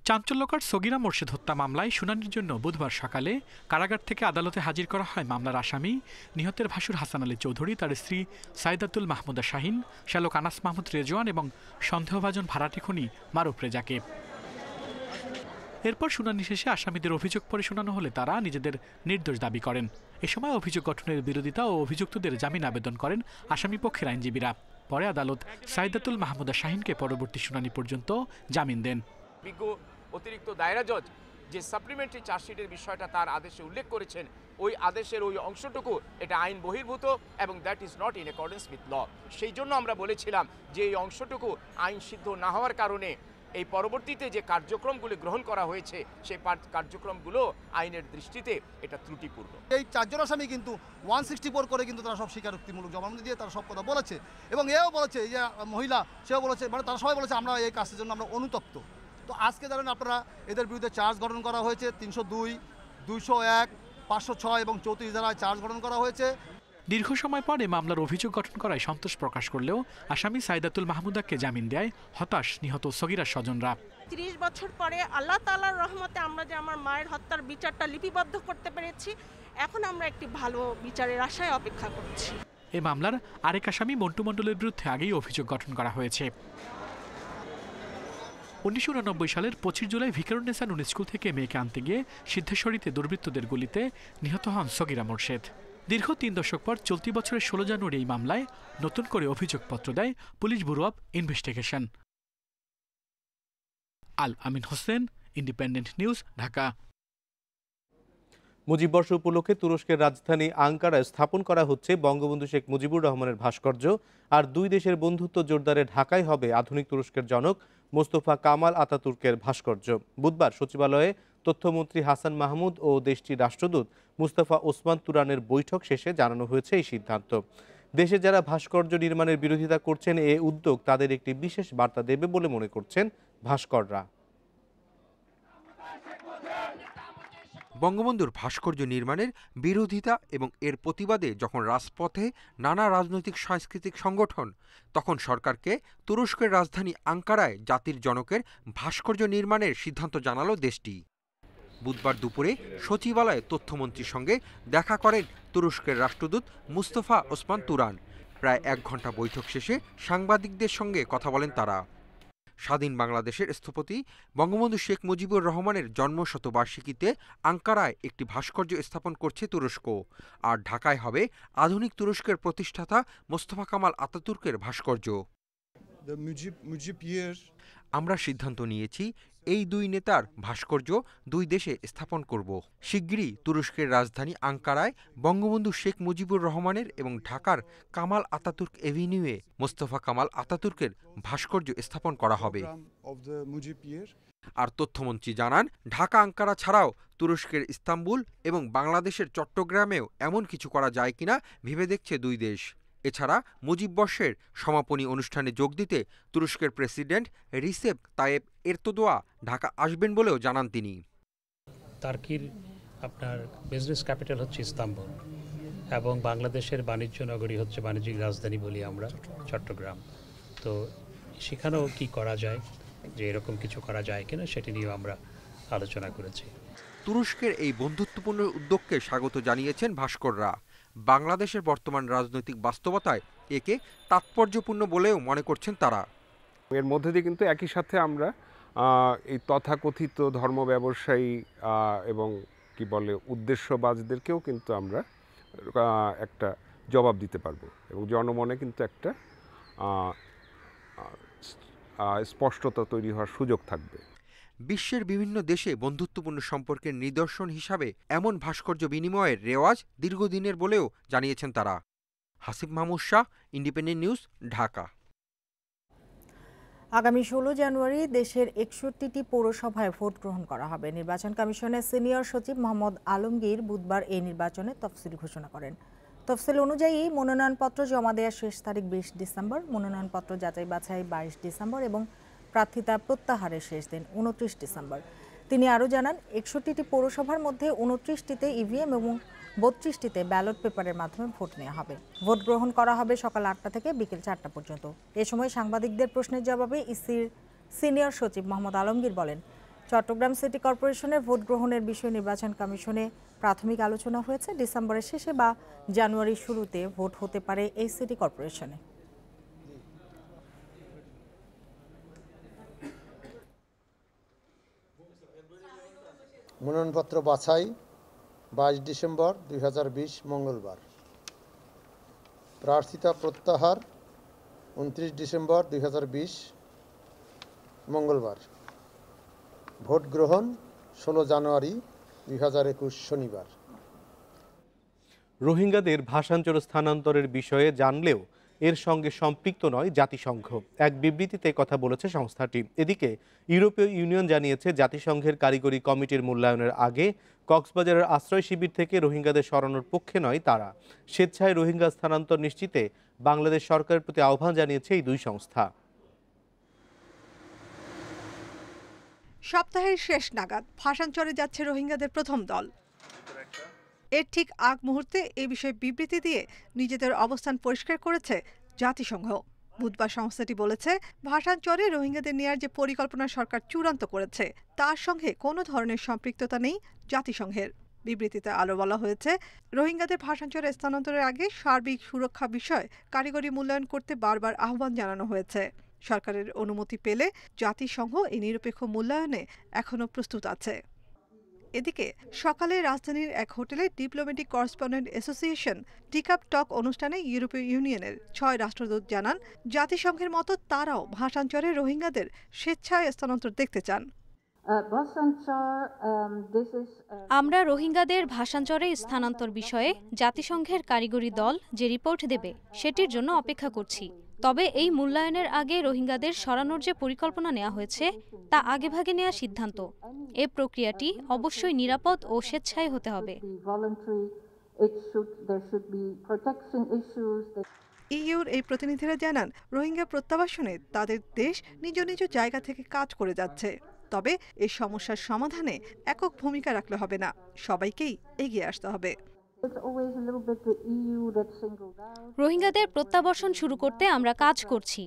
[SPEAKER 11] চাঞ্চল্যকর সগিরা মোর্শেদ হত্যা মামলায় শুনানির জন্য বুধবার সকালে কারাগার থেকে আদালতে হাজির করা হয় মামলার আসামি নিহতের ভাসুর হাসান আলী চৌধুরী, তার স্ত্রী সাইদাতুল মাহমুদা শাহিন, শ্যালক আনাস মাহমুদ রেজওয়ান এবং সন্দেহভাজন ভাড়াটে খুনি মারুফ রেজাকে। এরপর শুনানি শেষে আসামিদের অভিযোগ পড়ে শোনানো হলে তারা নিজেদের নির্দোষ দাবি করেন। এ সময় অভিযোগ গঠনের বিরোধিতা ও অভিযুক্তদের জামিন আবেদন করেন আসামি পক্ষের আইনজীবীরা। পরে আদালত সাইদাতুল মাহমুদা শাহিনকে পরবর্তী শুনানি পর্যন্ত জামিন দেন।
[SPEAKER 21] বিজ্ঞ অতিরিক্ত দায়রা জজ যে সাপ্লিমেন্টারি চার্জশিটের বিষয়টা তার আদেশে উল্লেখ করেছেন, ওই আদেশের ওই অংশটুকু এটা আইন বহির্ভূত এবং that is not in accordance with law. সেই জন্য আমরা বলেছিলাম যে এই অংশটুকু আইন সিদ্ধ না হওয়ার কারণে এই পরবর্তীতে যে কার্যক্রমগুলি গ্রহণ করা হয়েছে সেই কার্যক্রমগুলো আইনের দৃষ্টিতে এটা ত্রুটিপূর্ণ।
[SPEAKER 22] এই 4 জন আসামি কিন্তু 164 করে কিন্তু তারা সব স্বীকারোক্তিমূলক জবানবন্দি দিয়ে তারা সব কথা বলেছে এবং এও বলেছে যে মহিলা সেও বলেছে, মানে তারা সবাই বলেছে আমরা এই কাজের জন্য আমরা অনুতপ্ত। তো আজকে ধরেন আপনারা এদের বিরুদ্ধে চার্জ গঠন করা হয়েছে 302, 201, 506 এবং 34 ধারায় চার্জ গঠন করা হয়েছে।
[SPEAKER 11] দীর্ঘ সময় পর এই মামলার অভিযোগ গঠন করায় সন্তোষ প্রকাশ করলেও আসামি সাইদাতুল মাহমুদাকে জামিন দেয় হতাশ নিহত সগিরার স্বজনরা।
[SPEAKER 23] 30 বছর পরে আল্লাহ তাআলার রহমতে আমরা যে আমার মায়ের হত্যার বিচারটা লিপিবদ্ধ করতে পেরেছি, এখন আমরা একটি ভালো বিচারের আশায় অপেক্ষা করছি।
[SPEAKER 11] এই মামলার আরেক আসামি মন্টু মণ্ডলের বিরুদ্ধে আগেই অভিযোগ গঠন করা হয়েছে। 1989 সালের 25 জুলাই ভিকারুন্নেসা নুন স্কুল থেকে মেয়েকে আনতে গিয়ে সিদ্ধেশ্বরীতে দুর্বৃত্তদের গুলিতে নিহত হন সগিরা মোর্শেদ। দীর্ঘ 3 দশক পর চলতি বছরের 16 জানুয়ারি এই মামলায় নতুন করে অভিযোগপত্র দেয় police bureau of investigation. Al Amin Hossain, Independent News, Dhaka.
[SPEAKER 1] মুজিববর্ষ উপলক্ষে তুরস্কের রাজধানী আঙ্কারায় স্থাপন করা হচ্ছে বঙ্গবন্ধু শেখ মুজিবুর রহমানের ভাস্কর্য। আর দুই দেশের বন্ধুত্ব জোরদারে ঢাকায় হবে আধুনিক তুরস্কের জনক মোস্তফা কামাল আতাতুর্কের ভাস্কর্য। বুধবার সচিবালয়ে তথ্যমন্ত্রী হাসান মাহমুদ ও দেশটির রাষ্ট্রদূত মুস্তাফা ওসমান তুরানের বৈঠক শেষে জানানো হয়েছে এই সিদ্ধান্ত। দেশে যারা ভাস্কর্য নির্মাণের বিরোধিতা করছেন, এ উদ্যোগ তাদের একটি বিশেষ বার্তা দেবে বলে মনে করছেন ভাস্কররা।
[SPEAKER 3] বঙ্গবন্ধুর ভাস্কর্য নির্মাণের বিরোধিতা এবং এর প্রতিবাদে যখন রাজপথে নানা রাজনৈতিক সাংস্কৃতিক সংগঠন, তখন সরকারকে তুরস্কের রাজধানী আঙ্কারায় জাতির জনকের ভাস্কর্য নির্মাণের সিদ্ধান্ত জানালো দেশটি। বুধবার দুপুরে সচিবালয়ে তথ্যমন্ত্রীর সঙ্গে দেখা করেন তুরস্কের রাষ্ট্রদূত মুস্তফা ওসমান তুরান। প্রায় 1 ঘণ্টা বৈঠক শেষে সাংবাদিকদের সঙ্গে কথা বলেন তারা। স্বাধীন বাংলাদেশের স্থপতি বঙ্গবন্ধু শেখ মুজিবুর রহমানের জন্মশতবার্ষিকীতে আঙ্কারায় একটি ভাস্কর্য স্থাপন করছে তুরস্ক। আর ঢাকায় হবে আধুনিক তুরস্কের প্রতিষ্ঠাতা মোস্তফা কামাল আতাতুর্কের ভাস্কর্য। আমরা সিদ্ধান্ত নিয়েছি এই দুই নেতার ভাস্কর্য দুই দেশে স্থাপন করব। শিগগিরই তুরস্কের রাজধানী আঙ্কারায় বঙ্গবন্ধু শেখ মুজিবুর রহমানের এবং ঢাকার কামাল আতাতুর্ক এভিনিউয়ে মোস্তফা কামাল আতাতুর্কের ভাস্কর্য স্থাপন করা হবে। আর তথ্যমন্ত্রী জানান, ঢাকা আঙ্কারা ছাড়াও তুরস্কের ইস্তাম্বুল এবং বাংলাদেশের চট্টগ্রামেও এমন কিছু করা যায় কিনা ভেবে দেখছে দুই দেশ। এছাড়া মুজিববর্ষের সমাপনী অনুষ্ঠানে যোগ দিতে তুরস্কের president Recep Tayyip Erdogan Dhaka আসবেন বলেও জানান তিনি।
[SPEAKER 5] টার্কির আপনার বিজনেস ক্যাপিটাল হচ্ছে ইস্তাম্বুল এবং বাংলাদেশের বাণিজ্য নগরী হচ্ছে বাণিজ্যিক রাজধানী বলি আমরা চট্টগ্রাম। তো সেখানেও কি করা যায়, যে এরকম কিছু করা যায় কিনা সেটি নিয়েও আমরা আলোচনা করেছি।
[SPEAKER 3] তুরস্কের এই বন্ধুত্বপূর্ণ উদ্যোগকে স্বাগত জানিয়েছেন ভাস্কররা। বাংলাদেশের বর্তমান রাজনৈতিক বাস্তবতায় একে তাৎপর্যপূর্ণ বলেও মনে করছেন তারা।
[SPEAKER 6] এর মধ্যে দিয়ে কিন্তু একই সাথে আমরা এই তথাকথিত ধর্ম ব্যবসায়ী এবং কি বলে উদ্দেশ্যবাজদেরকেও কিন্তু আমরা একটা জবাব দিতে পারবো এবং জনমনে কিন্তু একটা স্পষ্টতা তৈরি হওয়ার সুযোগ থাকবে।
[SPEAKER 3] বিশ্বের বিভিন্ন দেশে বন্ধুত্বপূর্ণ সম্পর্কের নিদর্শন হিসাবে এমন ভাস্কর্য বিনিময়ের রেওয়াজ দীর্ঘদিনের বলেও জানিয়েছেন তারা। Hasib Mahmud Shah, independent News, Dhaka.
[SPEAKER 2] আগামী 16 জানুয়ারি দেশের 61টি পৌরসভায় ভোট গ্রহণ করা হবে। নির্বাচন কমিশনের সিনিয়র সচিব মোহাম্মদ আলমগীর বুধবার এই নির্বাচনের তফসিল ঘোষণা করেন। তফসিল অনুযায়ী মনোনয়নপত্র জমা দেওয়ার শেষ তারিখ 20 ডিসেম্বর, মনোনয়নপত্র যাচাই বাছাই 22 ডিসেম্বর এবং প্রার্থিতা প্রত্যাহারের শেষ দিন 29 ডিসেম্বর। তিনি আরও জানান, 61টি পৌরসভার মধ্যে 29টিতে ইভিএম এবং 32টিতে ব্যালট পেপারের মাধ্যমে ভোট নেওয়া হবে। ভোট গ্রহণ করা হবে সকাল 8টা থেকে বিকেল 4টা পর্যন্ত। এ সময় সাংবাদিকদের প্রশ্নের জবাবে ইসির সিনিয়র সচিব মোহাম্মদ আলমগীর বলেন, চট্টগ্রাম সিটি কর্পোরেশনের ভোট গ্রহণের বিষয়ে নির্বাচন কমিশনে প্রাথমিক আলোচনা হয়েছে। ডিসেম্বরের শেষে বা জানুয়ারির শুরুতে ভোট হতে পারে এই সিটি কর্পোরেশনে।
[SPEAKER 24] মনোনয়নপত্র বাছাই 22 ডিসেম্বর 2020 মঙ্গলবার। প্রার্থিতা প্রত্যাহার 29 ডিসেম্বর 2020 মঙ্গলবার। ভোট গ্রহণ 16 জানুয়ারি 2021 শনিবার।
[SPEAKER 1] রোহিঙ্গাদের ভাষান্তর স্থানান্তরের বিষয়ে জানলেও এর সঙ্গে সম্পৃক্ত নয় জাতিসংঘ, এক বিবৃতিতে কথা বলেছে সংস্থাটি। এদিকে ইউরোপীয় ইউনিয়ন জানিয়েছে, জাতিসংঘের কারিগরি কমিটির মূল্যায়নের আগে কক্সবাজারের আশ্রয় শিবির থেকে রোহিঙ্গাদের সরানোর পক্ষে নয় তারা। স্বেচ্ছায় রোহিঙ্গা স্থানান্তর নিশ্চিতে বাংলাদেশ সরকারের প্রতি আহ্বান জানিয়েছে এই দুই সংস্থা।
[SPEAKER 25] সপ্তাহের শেষ নাগাদ ভাষান্তরে যাচ্ছে রোহিঙ্গাদের প্রথম দল। এর ঠিক আগ মুহূর্তে এ বিষয়ে বিবৃতি দিয়ে নিজেদের অবস্থান পরিষ্কার করেছে জাতিসংঘ। বুধবার সংস্থাটি বলেছে, ভাষান্তরে রোহিঙ্গাদের নেয়ার যে পরিকল্পনা সরকার চূড়ান্ত করেছে তার সঙ্গে কোনো ধরনের সম্পৃক্ততা নেই জাতিসংঘের। বিবৃতিতে আরও বলা হয়েছে, রোহিঙ্গাদের ভাষান্তরে স্থানান্তরের আগে সার্বিক সুরক্ষা বিষয় কারিগরি মূল্যায়ন করতে বারবার আহ্বান জানানো হয়েছে। সরকারের অনুমতি পেলে জাতিসংঘ এই নিরপেক্ষ মূল্যায়নে এখনও প্রস্তুত আছে। এদিকে সকালে রাজধানীর এক হোটেলে ডিপ্লোম্যাটিক করেসপন্ডেন্ট অ্যাসোসিয়েশন টিকাপ টক অনুষ্ঠানে ইউরোপীয় ইউনিয়নের 6 রাষ্ট্রদূত জানান, জাতিসংঘের মতো তারাও ভাষান্তরে রোহিঙ্গাদের স্বেচ্ছায় স্থানান্তর দেখতে চান।
[SPEAKER 4] আমরা রোহিঙ্গাদের ভাষাঞ্চরে স্থানান্তর বিষয়ে জাতিসংঘের কারিগরি দল যে রিপোর্ট দেবে সেটির জন্য অপেক্ষা করছি। তবে এই মূল্যায়নের আগে রোহিঙ্গাদের সরানোর যে পরিকল্পনা নেওয়া হয়েছে তা আগেভাগে নেওয়া সিদ্ধান্ত। এ প্রক্রিয়াটি অবশ্যই নিরাপদ ও স্বেচ্ছায় হতে হবে।
[SPEAKER 25] ইইউর এই প্রতিনিধিরা জানান, রোহিঙ্গা প্রত্যাবাসনে তাদের দেশ নিজ নিজ জায়গা থেকে কাজ করে যাচ্ছে। তবে এই সমস্যার সমাধানে একক ভূমিকা রাখলে হবে না, সবাইকেই এগিয়ে আসতে হবে।
[SPEAKER 4] রোহিঙ্গাদের প্রত্যাবর্ষণ শুরু করতে আমরা কাজ করছি।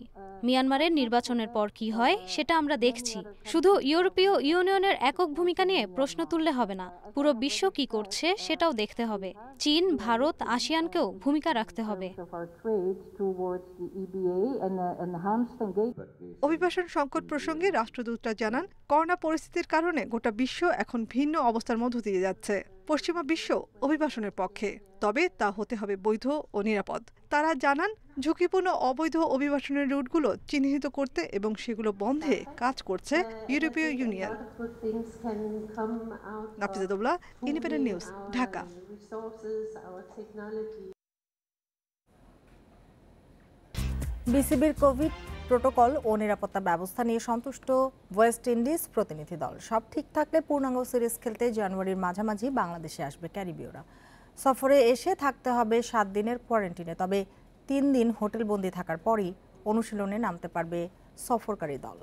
[SPEAKER 4] মিয়ানমারের নির্বাচনের পর কি হয় সেটা আমরা দেখছি। শুধু ইউরোপীয় ইউনিয়নের একক ভূমিকা নিয়ে প্রশ্ন তুললে হবে না, পুরো বিশ্ব কি করছে সেটাও দেখতে হবে। চীন, ভারত, আসিয়ানকেও ভূমিকা রাখতে হবে।
[SPEAKER 25] অভিবাসন সংকট প্রসঙ্গে রাষ্ট্রদূতরা জানান, করোনা পরিস্থিতির কারণে গোটা বিশ্ব এখন ভিন্ন অবস্থার মধ্য দিয়ে যাচ্ছে। পশ্চিমা বিশ্ব অভিবাসনের পক্ষে, তবে তা হতে হবে বৈধ ও নিরাপদ। তারা জানান, ঝুঁকিপূর্ণ অবৈধ অভিবাসনের রুটগুলো চিহ্নিত করতে এবং সেগুলো বন্ধে কাজ করছে ইউরোপীয় union. Nafiza Daula, independent News, Dhaka.
[SPEAKER 2] বিসিবির কোভিড প্রোটোকল ও নিরাপত্তা ব্যবস্থা নিয়ে সন্তুষ্ট ওয়েস্ট ইন্ডিজ প্রতিনিধি দল। সব ঠিক থাকলে পূর্ণাঙ্গ সিরিজ খেলতে জানুয়ারির মাঝামাঝি বাংলাদেশে আসবে ক্যারিবীয়রা। সফরে এসে থাকতে হবে 7 দিনের কোয়ারেন্টিনে, তবে 3 দিন হোটেলবন্দি থাকার পরই অনুশীলনে নামতে পারবে সফরকারী দল।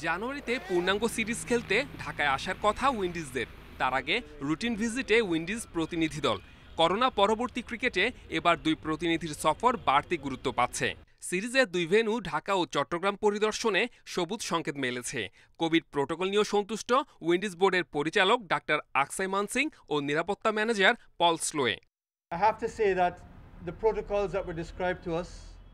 [SPEAKER 7] জানুয়ারিতে পূর্ণাঙ্গ সিরিজ খেলতে ঢাকায় আসার কথা উইন্ডিজদের। তার আগে রুটিন ভিজিটে উইন্ডিজ প্রতিনিধি দল। করোনা পরবর্তী ক্রিকেটে এবার 2 প্রতিনিধির সফর বাড়তি গুরুত্ব পাচ্ছে। সিরিজের 2 ভেন্যু ঢাকা ও চট্টগ্রাম পরিদর্শনে সবুজ সংকেত মেলেছে। কোভিড প্রোটোকল নিয়েও সন্তুষ্ট উইন্ডিজ বোর্ডের পরিচালক ডাক্তার আকসাই মানসিং ও নিরাপত্তা ম্যানেজার পল স্লোয়ে।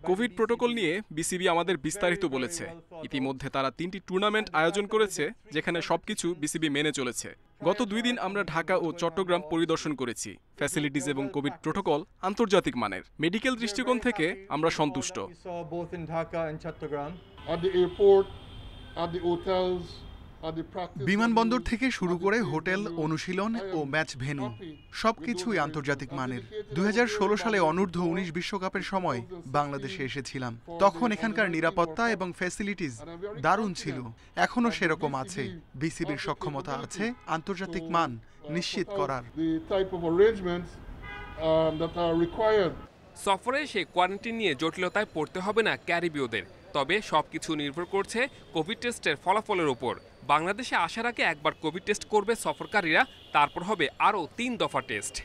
[SPEAKER 8] কোভিড প্রোটোকল নিয়ে বিসিবি আমাদের বিস্তারিত বলেছে। ইতিমধ্যে তারা 3টি টুর্নামেন্ট আয়োজন করেছে, যেখানে সবকিছু বিসিবি মেনে চলেছে। গত 2 দিন আমরা ঢাকা ও চট্টগ্রাম পরিদর্শন করেছি। ফ্যাসিলিটিস এবং কোভিড প্রোটোকল আন্তর্জাতিক মানের। মেডিকেল দৃষ্টিকোণ থেকে আমরা সন্তুষ্ট।
[SPEAKER 9] বিমানবন্দর থেকে শুরু করে হোটেল, অনুশীলন ও ম্যাচ ভেন্যু সবকিছুই আন্তর্জাতিক মানের। 2016 সালে অনূর্ধ্ব 19 বিশ্বকাপের সময় বাংলাদেশে এসেছিলাম। তখন এখানকার নিরাপত্তা এবং ফ্যাসিলিটিস দারুণ ছিল, এখনো সেরকম আছে। বিসিবির সক্ষমতা আছে আন্তর্জাতিক মান নিশ্চিত করার।
[SPEAKER 7] সফরে সে কোয়ারেন্টিন নিয়ে জটিলতায় পড়তে হবে না ক্যারিবীয়দের। তবে সবকিছু নির্ভর করছে কোভিড টেস্টের ফলাফলের উপর। বাংলাদেশে আসার আগে একবার কোভিড টেস্ট করবে সফরকারীরা, তারপর হবে আরও 3 দফা টেস্ট।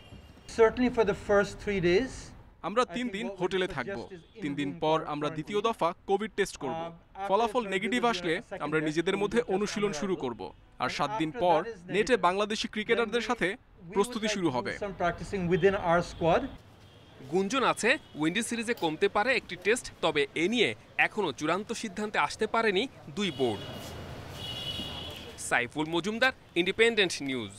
[SPEAKER 8] আমরা 3 দিন হোটেলে থাকব। 3 দিন পর আমরা দ্বিতীয় দফা কোভিড টেস্ট করব। ফলাফল নেগেটিভ আসলে আমরা নিজেদের মধ্যে অনুশীলন শুরু করব। আর 7 দিন পর নেটে বাংলাদেশি ক্রিকেটারদের সাথে প্রস্তুতি শুরু হবে।
[SPEAKER 7] গুঞ্জন আছে উইন্ডিজ সিরিজে কমতে পারে একটি টেস্ট, তবে এ নিয়ে এখনও চূড়ান্ত সিদ্ধান্তে আসতে পারেনি 2 board. Saiful Majumder, Independent News.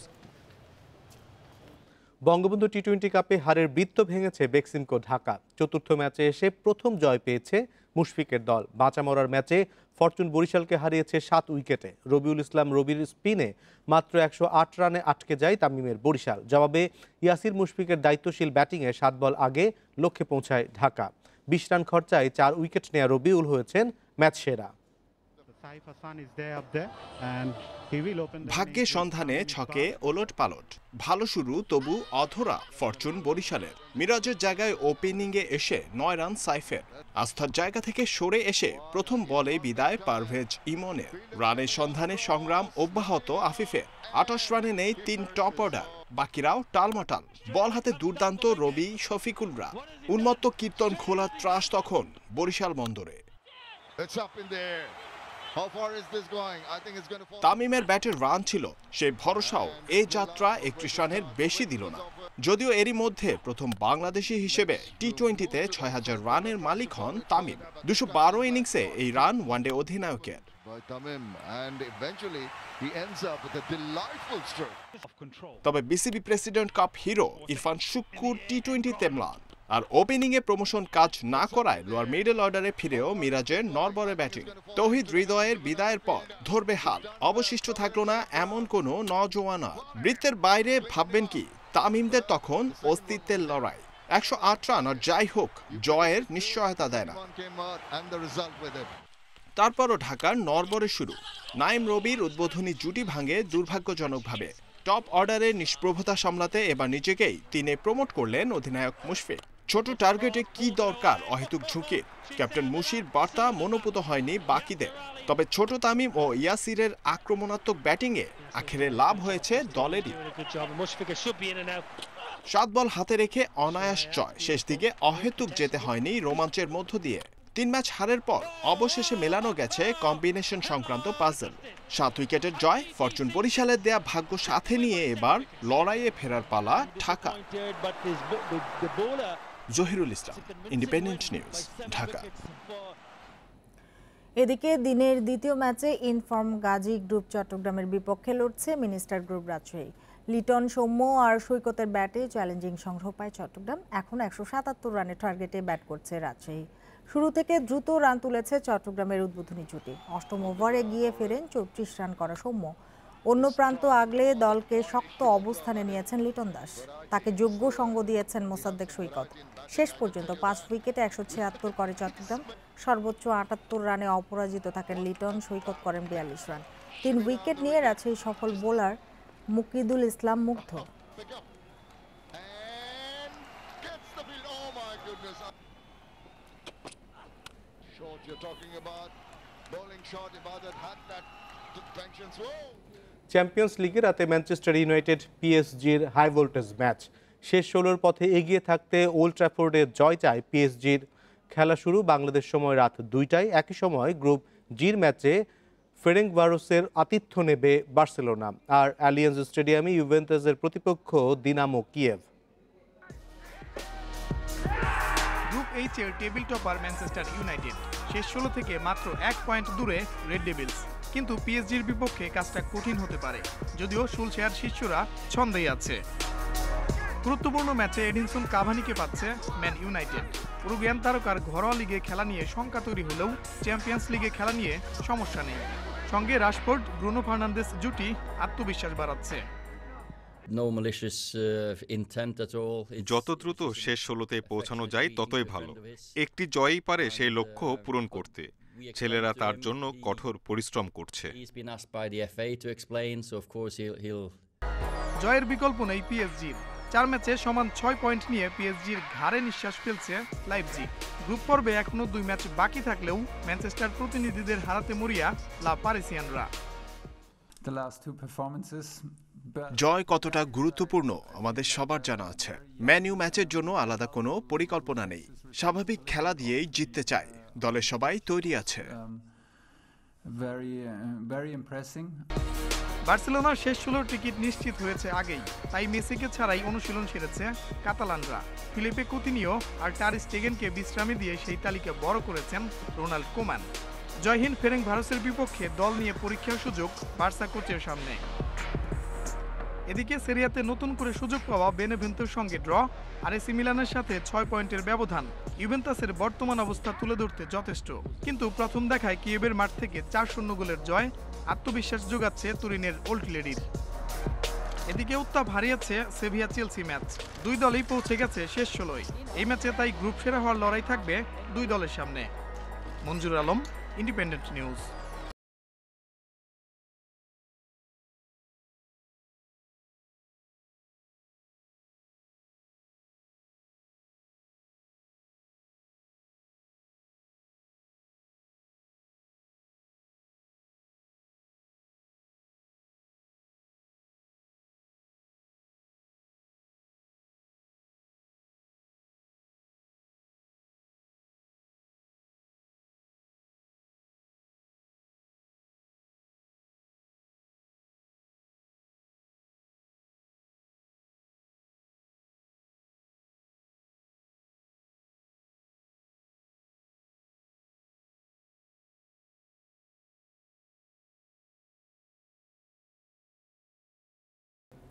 [SPEAKER 1] Bangabandhu টি-20 কাপে হারের বৃত্ত ভেঙেছে বেক্সিমকো ঢাকা। চতুর্থ ম্যাচে এসে প্রথম জয় পেয়েছে মুশফিকের দল। বাঁচা মরার ম্যাচে ফরচুন বরিশালকে হারিয়েছে 7 উইকেটে। রবিউল ইসলাম রবির স্পিনে মাত্র 108 রানে আটকে যায় তামিমের বরিশাল। জবাবে ইয়াসির মুশফিকের দায়িত্বশীল ব্যাটিংয়ে 7 বল আগে লক্ষ্যে পৌঁছায় ঢাকা। 20 রান খরচায় 4 উইকেট নেয়া রবিউল হয়েছেন ম্যাচ সেরা।
[SPEAKER 10] ভাগ্যের সন্ধানে ছকে ওলট পালট, ভালো শুরু তবু অধরা ফরচুন বরিশালের। মিরাজের জায়গায় ওপেনিংয়ে এসে 9 রান সাইফের। আস্থার জায়গা থেকে সরে এসে প্রথম বলে বিদায় পারভেজ ইমনের। রানের সন্ধানে সংগ্রাম অব্যাহত আফিফের। 28 রানে নেই 3 টপ অর্ডার, বাকিরাও টালমাটাল। বল হাতে দুর্দান্ত রবি শফিকুলরা। উন্মত্ত কীর্তন খোলা ত্রাস তখন বরিশাল বন্দরে। তামিমের ব্যাটের রান ছিল সেই ভরসাও এই যাত্রা 31 রানের বেশি দিল না। যদিও এরই মধ্যে প্রথম বাংলাদেশি হিসেবে টি-20তে 6000 রানের মালিক হন তামিম। 212 ইনিংসে এই রান ওয়ানডে অধিনায়কের। তবে BCB president cup hero Irfan Sukkur টি-20তে ম্লান। আর ওপেনিংয়ে প্রমোশন কাজ না করায় লোয়ার মিডল অর্ডারে ফিরেও মিরাজের নড়বড়ে ব্যাটিং। তৌহিদ হৃদয়ের বিদায়ের পর ধরবে হাল, অবশিষ্ট থাকলো না এমন কোনো নজওয়ান। বৃত্তের বাইরে ভাববেন কি, তামিমদের তখন অস্তিত্বের লড়াই। 108 রান আর যাই হোক জয়ের নিশ্চয়তা দেয় না। তারপরও ঢাকার নড়বড়ে শুরু। নাইম রবির উদ্বোধনী জুটি ভাঙে দুর্ভাগ্যজনকভাবে। টপ অর্ডারের নিষ্প্রভতা সামলাতে এবার নিজেকেই 3-এ প্রমোট করলেন অধিনায়ক মুশফিক। ছোট টার্গেটে কি দরকার অহেতুক ঝুঁকির? ক্যাপ্টেন মুশির বার্তা মনোপুত হয়নি বাকিদের। তবে ছোট তামিম ও ইয়াসিরের আক্রমণাত্মক ব্যাটিংয়ে আখেরে লাভ হয়েছে দলেরই। 7 বল হাতে রেখে অনায়াস জয়। শেষ দিকে অহেতুক যেতে হয়নি রোমাঞ্চের মধ্য দিয়ে। 3 ম্যাচ হারের পর অবশেষে মেলানো গেছে কম্বিনেশন সংক্রান্ত পাজল। 7 উইকেটের জয়, ফরচুন বরিশালের দেয়া ভাগ্য সাথে নিয়ে এবার লড়াইয়ে ফেরার পালা ঢাকা। জহিরুল ইসলাম, ইন্ডিপেন্ডেন্ট নিউজ, ঢাকা।
[SPEAKER 2] এদিকে দিনের দ্বিতীয় ম্যাচে ইনফর্ম গাজী গ্রুপ চট্টগ্রামের বিপক্ষে লড়ছে মিনিস্টার গ্রুপ রাজশাহী। লিটন, সৌম্য আর সৈকতের ব্যাটে চ্যালেঞ্জিং সংগ্রহ পায় চট্টগ্রাম। এখন 177 রানের টার্গেটে ব্যাট করছে রাজশাহী। শুরু থেকে দ্রুত রান তুলেছে চট্টগ্রামের উদ্বোধনী জুটি। 8ম ওভারে গিয়ে ফেরেন 34 রান করা সৌম্য। অন্য প্রান্ত আগলে দলকে শক্ত অবস্থানে নিয়েছেন লিটন দাস। তাকে যোগ্য সঙ্গ দিয়েছেন মোসাদ্দেক সৈকত। শেষ পর্যন্ত 5 উইকেটে 176 করে চট্টগ্রাম। সর্বোচ্চ 78 রানে অপরাজিত থাকেন লিটন, সৈকত করেন 42 রান। 3 উইকেট নিয়ে রাজশাহী সফল বোলার মুকিদুল ইসলাম মুগ্ধ।
[SPEAKER 1] চ্যাম্পিয়ন্স লিগে রাতে ম্যানচেস্টার ইউনাইটেড পিএসজির হাই ভোল্টেজ ম্যাচ। শেষ 16-র পথে এগিয়ে থাকতে ওল্ড ট্র্যাফোর্ডে জয় চায় পিএসজির। খেলা শুরু বাংলাদেশ সময় রাত 2টায়। একই সময় গ্রুপ জির ম্যাচে ফেরেনচভারোসের আতিথ্য নেবে বার্সেলোনা। আর অ্যালিয়ান্স স্টেডিয়ামে ইউভেন্টাসের প্রতিপক্ষ দিনামো কিয়েভ।
[SPEAKER 12] গ্রুপ এইচের টেবিল টপার ম্যানচেস্টার ইউনাইটেড। শেষ 16 থেকে মাত্র 1 পয়েন্ট দূরে রেড ডেভিলস। কিন্তু পিএসজির বিপক্ষে কাজটা কঠিন হতে পারে, যদিও সুলশায়ার শিষ্যরা ছন্দেই আছে। গুরুত্বপূর্ণ ম্যাচে এডিনসন কাভানিকে পাচ্ছে ম্যান ইউনাইটেড। উরুগুয়ান তারকার ঘরোয়া লিগে খেলা নিয়ে শঙ্কা তৈরি হলেও চ্যাম্পিয়ন্স লিগে খেলা নিয়ে সমস্যা নেই। সঙ্গে রাশফোর্ড, ব্রুনো ফার্নান্দেস জুটি আত্মবিশ্বাস বাড়াচ্ছে।
[SPEAKER 13] যত দ্রুত শেষ 16-তে পৌঁছানো যায় ততই ভালো। একটি জয়ই পারে সেই লক্ষ্য পূরণ করতে। ছেলেরা তার জন্য কঠোর পরিশ্রম করছে।
[SPEAKER 12] জয়ের বিকল্প নেই পিএসজির। 4 ম্যাচে সমান 6 পয়েন্ট নিয়ে পিএসজির ঘাড়ে নিঃশ্বাস ফেলছে লাইপজিগ। গ্রুপ পর্বে এখনো 2 ম্যাচ বাকি থাকলেও ম্যানচেস্টার প্রতিনিধিদের হারাতে মরিয়া লা পারিসিয়ানরা।
[SPEAKER 10] জয় কতটা গুরুত্বপূর্ণ আমাদের সবার জানা আছে। ম্যান ইউ ম্যাচের জন্য আলাদা কোনো পরিকল্পনা নেই। স্বাভাবিক খেলা দিয়েই জিততে চায়। দলের সবাই তৈরি আছে।
[SPEAKER 12] বার্সেলোনার শেষ 16 টিকিট নিশ্চিত হয়েছে আগেই, তাই মেসিকে ছাড়াই অনুশীলন সেরেছে কাতালানরা। ফিলিপে কুতিনিও আর টার স্টেগেনকে বিশ্রামে দিয়ে সেই তালিকা বড় করেছেন রোনাল্ড কোমান। জয়হীন ফেরেনচভারোসের বিপক্ষে দল নিয়ে পরীক্ষার সুযোগ বার্সা কোচের সামনে। এদিকে সেরিয়াতে নতুন করে সুযোগ পাওয়া বেনেভেন্টোর সঙ্গে ড্র, আর এসি মিলানের সাথে 6 পয়েন্টের ব্যবধান ইউভেন্টাসের বর্তমান অবস্থা তুলে ধরতে যথেষ্ট। কিন্তু প্রথম দেখায় কিয়েভের মাঠ থেকে 4-0 গোলের জয় আত্মবিশ্বাস যোগাচ্ছে তুরিনের ওল্ড লেডির। এদিকে উত্তাপ হারিয়েছে সেভিয়া চেলসি ম্যাচ। 2 দলই পৌঁছে গেছে শেষ 16-য়। এই ম্যাচে তাই গ্রুপ সেরা হওয়ার লড়াই থাকবে 2 দলের সামনে। মঞ্জুর আলম, ইন্ডিপেন্ডেন্ট নিউজ।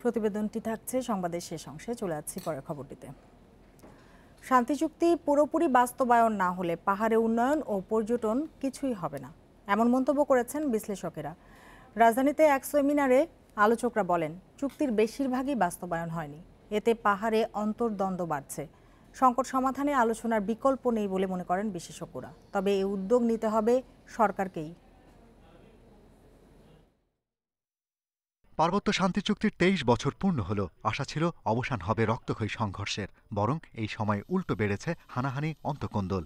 [SPEAKER 2] প্রতিবেদনটি থাকছে সংবাদের শেষ অংশে। চলে যাচ্ছি পরের খবরটিতে। শান্তি চুক্তি পুরোপুরি বাস্তবায়ন না হলে পাহাড়ে উন্নয়ন ও পর্যটন কিছুই হবে না, এমন মন্তব্য করেছেন বিশ্লেষকেরা। রাজধানীতে এক সেমিনারে আলোচকরা বলেন, চুক্তির বেশিরভাগই বাস্তবায়ন হয়নি, এতে পাহাড়ে অন্তর্দ্বন্দ্ব বাড়ছে। সংকট সমাধানে আলোচনার বিকল্প নেই বলে মনে করেন বিশেষজ্ঞরা। তবে এই উদ্যোগ নিতে হবে সরকারকেই।
[SPEAKER 14] পার্বত্য শান্তি চুক্তির 23 বছর পূর্ণ হলো। আশা ছিল অবসান হবে রক্তক্ষয়ী সংঘর্ষের, বরং এই সময় উল্টো বেড়েছে হানাহানি, অন্তঃকন্দল।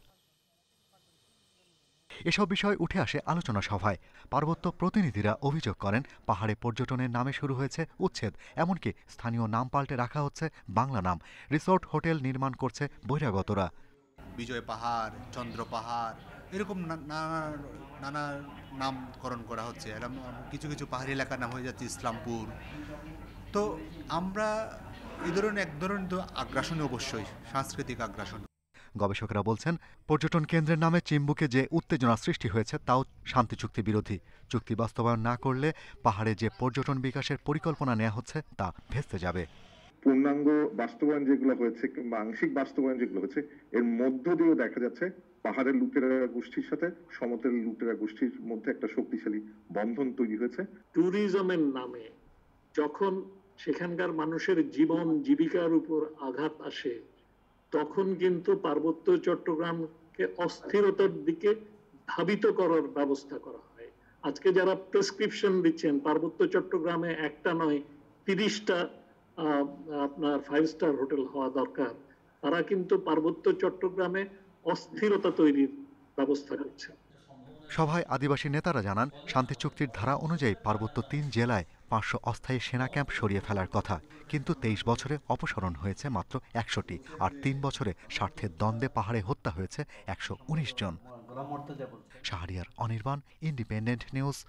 [SPEAKER 14] এসব বিষয় উঠে আসে আলোচনা সভায়। পার্বত্য প্রতিনিধিরা অভিযোগ করেন, পাহাড়ে পর্যটনের নামে শুরু হয়েছে উচ্ছেদ, এমনকি স্থানীয় নাম পাল্টে রাখা হচ্ছে বাংলা নাম। রিসোর্ট হোটেল নির্মাণ করছে বহিরাগতরা।
[SPEAKER 15] বিজয় পাহাড়, চন্দ্র পাহাড়, এরকম নানা নামকরণ করা হচ্ছে। এরকম কিছু কিছু পাহাড়ি এলাকার নাম হয়ে যাচ্ছে ইসলামপুর। তো আমরা এই ধরনের এক ধরনের তো আগ্রাসন, অবশ্যই সাংস্কৃতিক আগ্রাসন।
[SPEAKER 14] গবেষকরা বলছেন, পর্যটন কেন্দ্রের নামে চিম্বুকে যে উত্তেজনা সৃষ্টি হয়েছে তাও শান্তি চুক্তি বিরোধী। চুক্তি বাস্তবায়ন না করলে পাহাড়ে যে পর্যটন বিকাশের পরিকল্পনা নেওয়া হচ্ছে তা ভেস্তে যাবে।
[SPEAKER 16] পূর্ণাঙ্গ বাস্তবায়ন যেগুলো হয়েছে কিংবা আংশিক বাস্তবায়ন যেগুলো হয়েছে, এর মধ্য দিয়েও দেখা যাচ্ছে পাহাড়ের লুটেরা গোষ্ঠীর সাথে সমতলের লুটেরা গোষ্ঠীর মধ্যে একটা শক্তিশালী বন্ধন তৈরি হয়েছে।
[SPEAKER 17] ট্যুরিজমের নামে যখন সেখানকার মানুষের জীবন জীবিকার উপর আঘাত আসে, তখন কিন্তু পার্বত্য চট্টগ্রামকে অস্থিরতার দিকে ধাবিত করার ব্যবস্থা করা হয়। আজকে যারা প্রেসক্রিপশন দিচ্ছেন পার্বত্য চট্টগ্রামে একটা নয় 30টা আপনার 5 স্টার হোটেল হওয়া দরকার, তারা কিন্তু পার্বত্য চট্টগ্রামে অস্থিরতা তৈরির ব্যবস্থা করছে।
[SPEAKER 14] সভায় আদিবাসী নেতারা জানান, শান্তি চুক্তির ধারা অনুযায়ী পার্বত্য 3 জেলায় 500 অস্থায়ী সেনা ক্যাম্প সরিয়ে ফেলার কথা, কিন্তু 23 বছরে অপসারণ হয়েছে মাত্র 100টি, আর 3 বছরে স্বার্থের দ্বন্দ্বে পাহাড়ে হত্যা হয়েছে 119 জন। Shahriar Anirban, Independent News.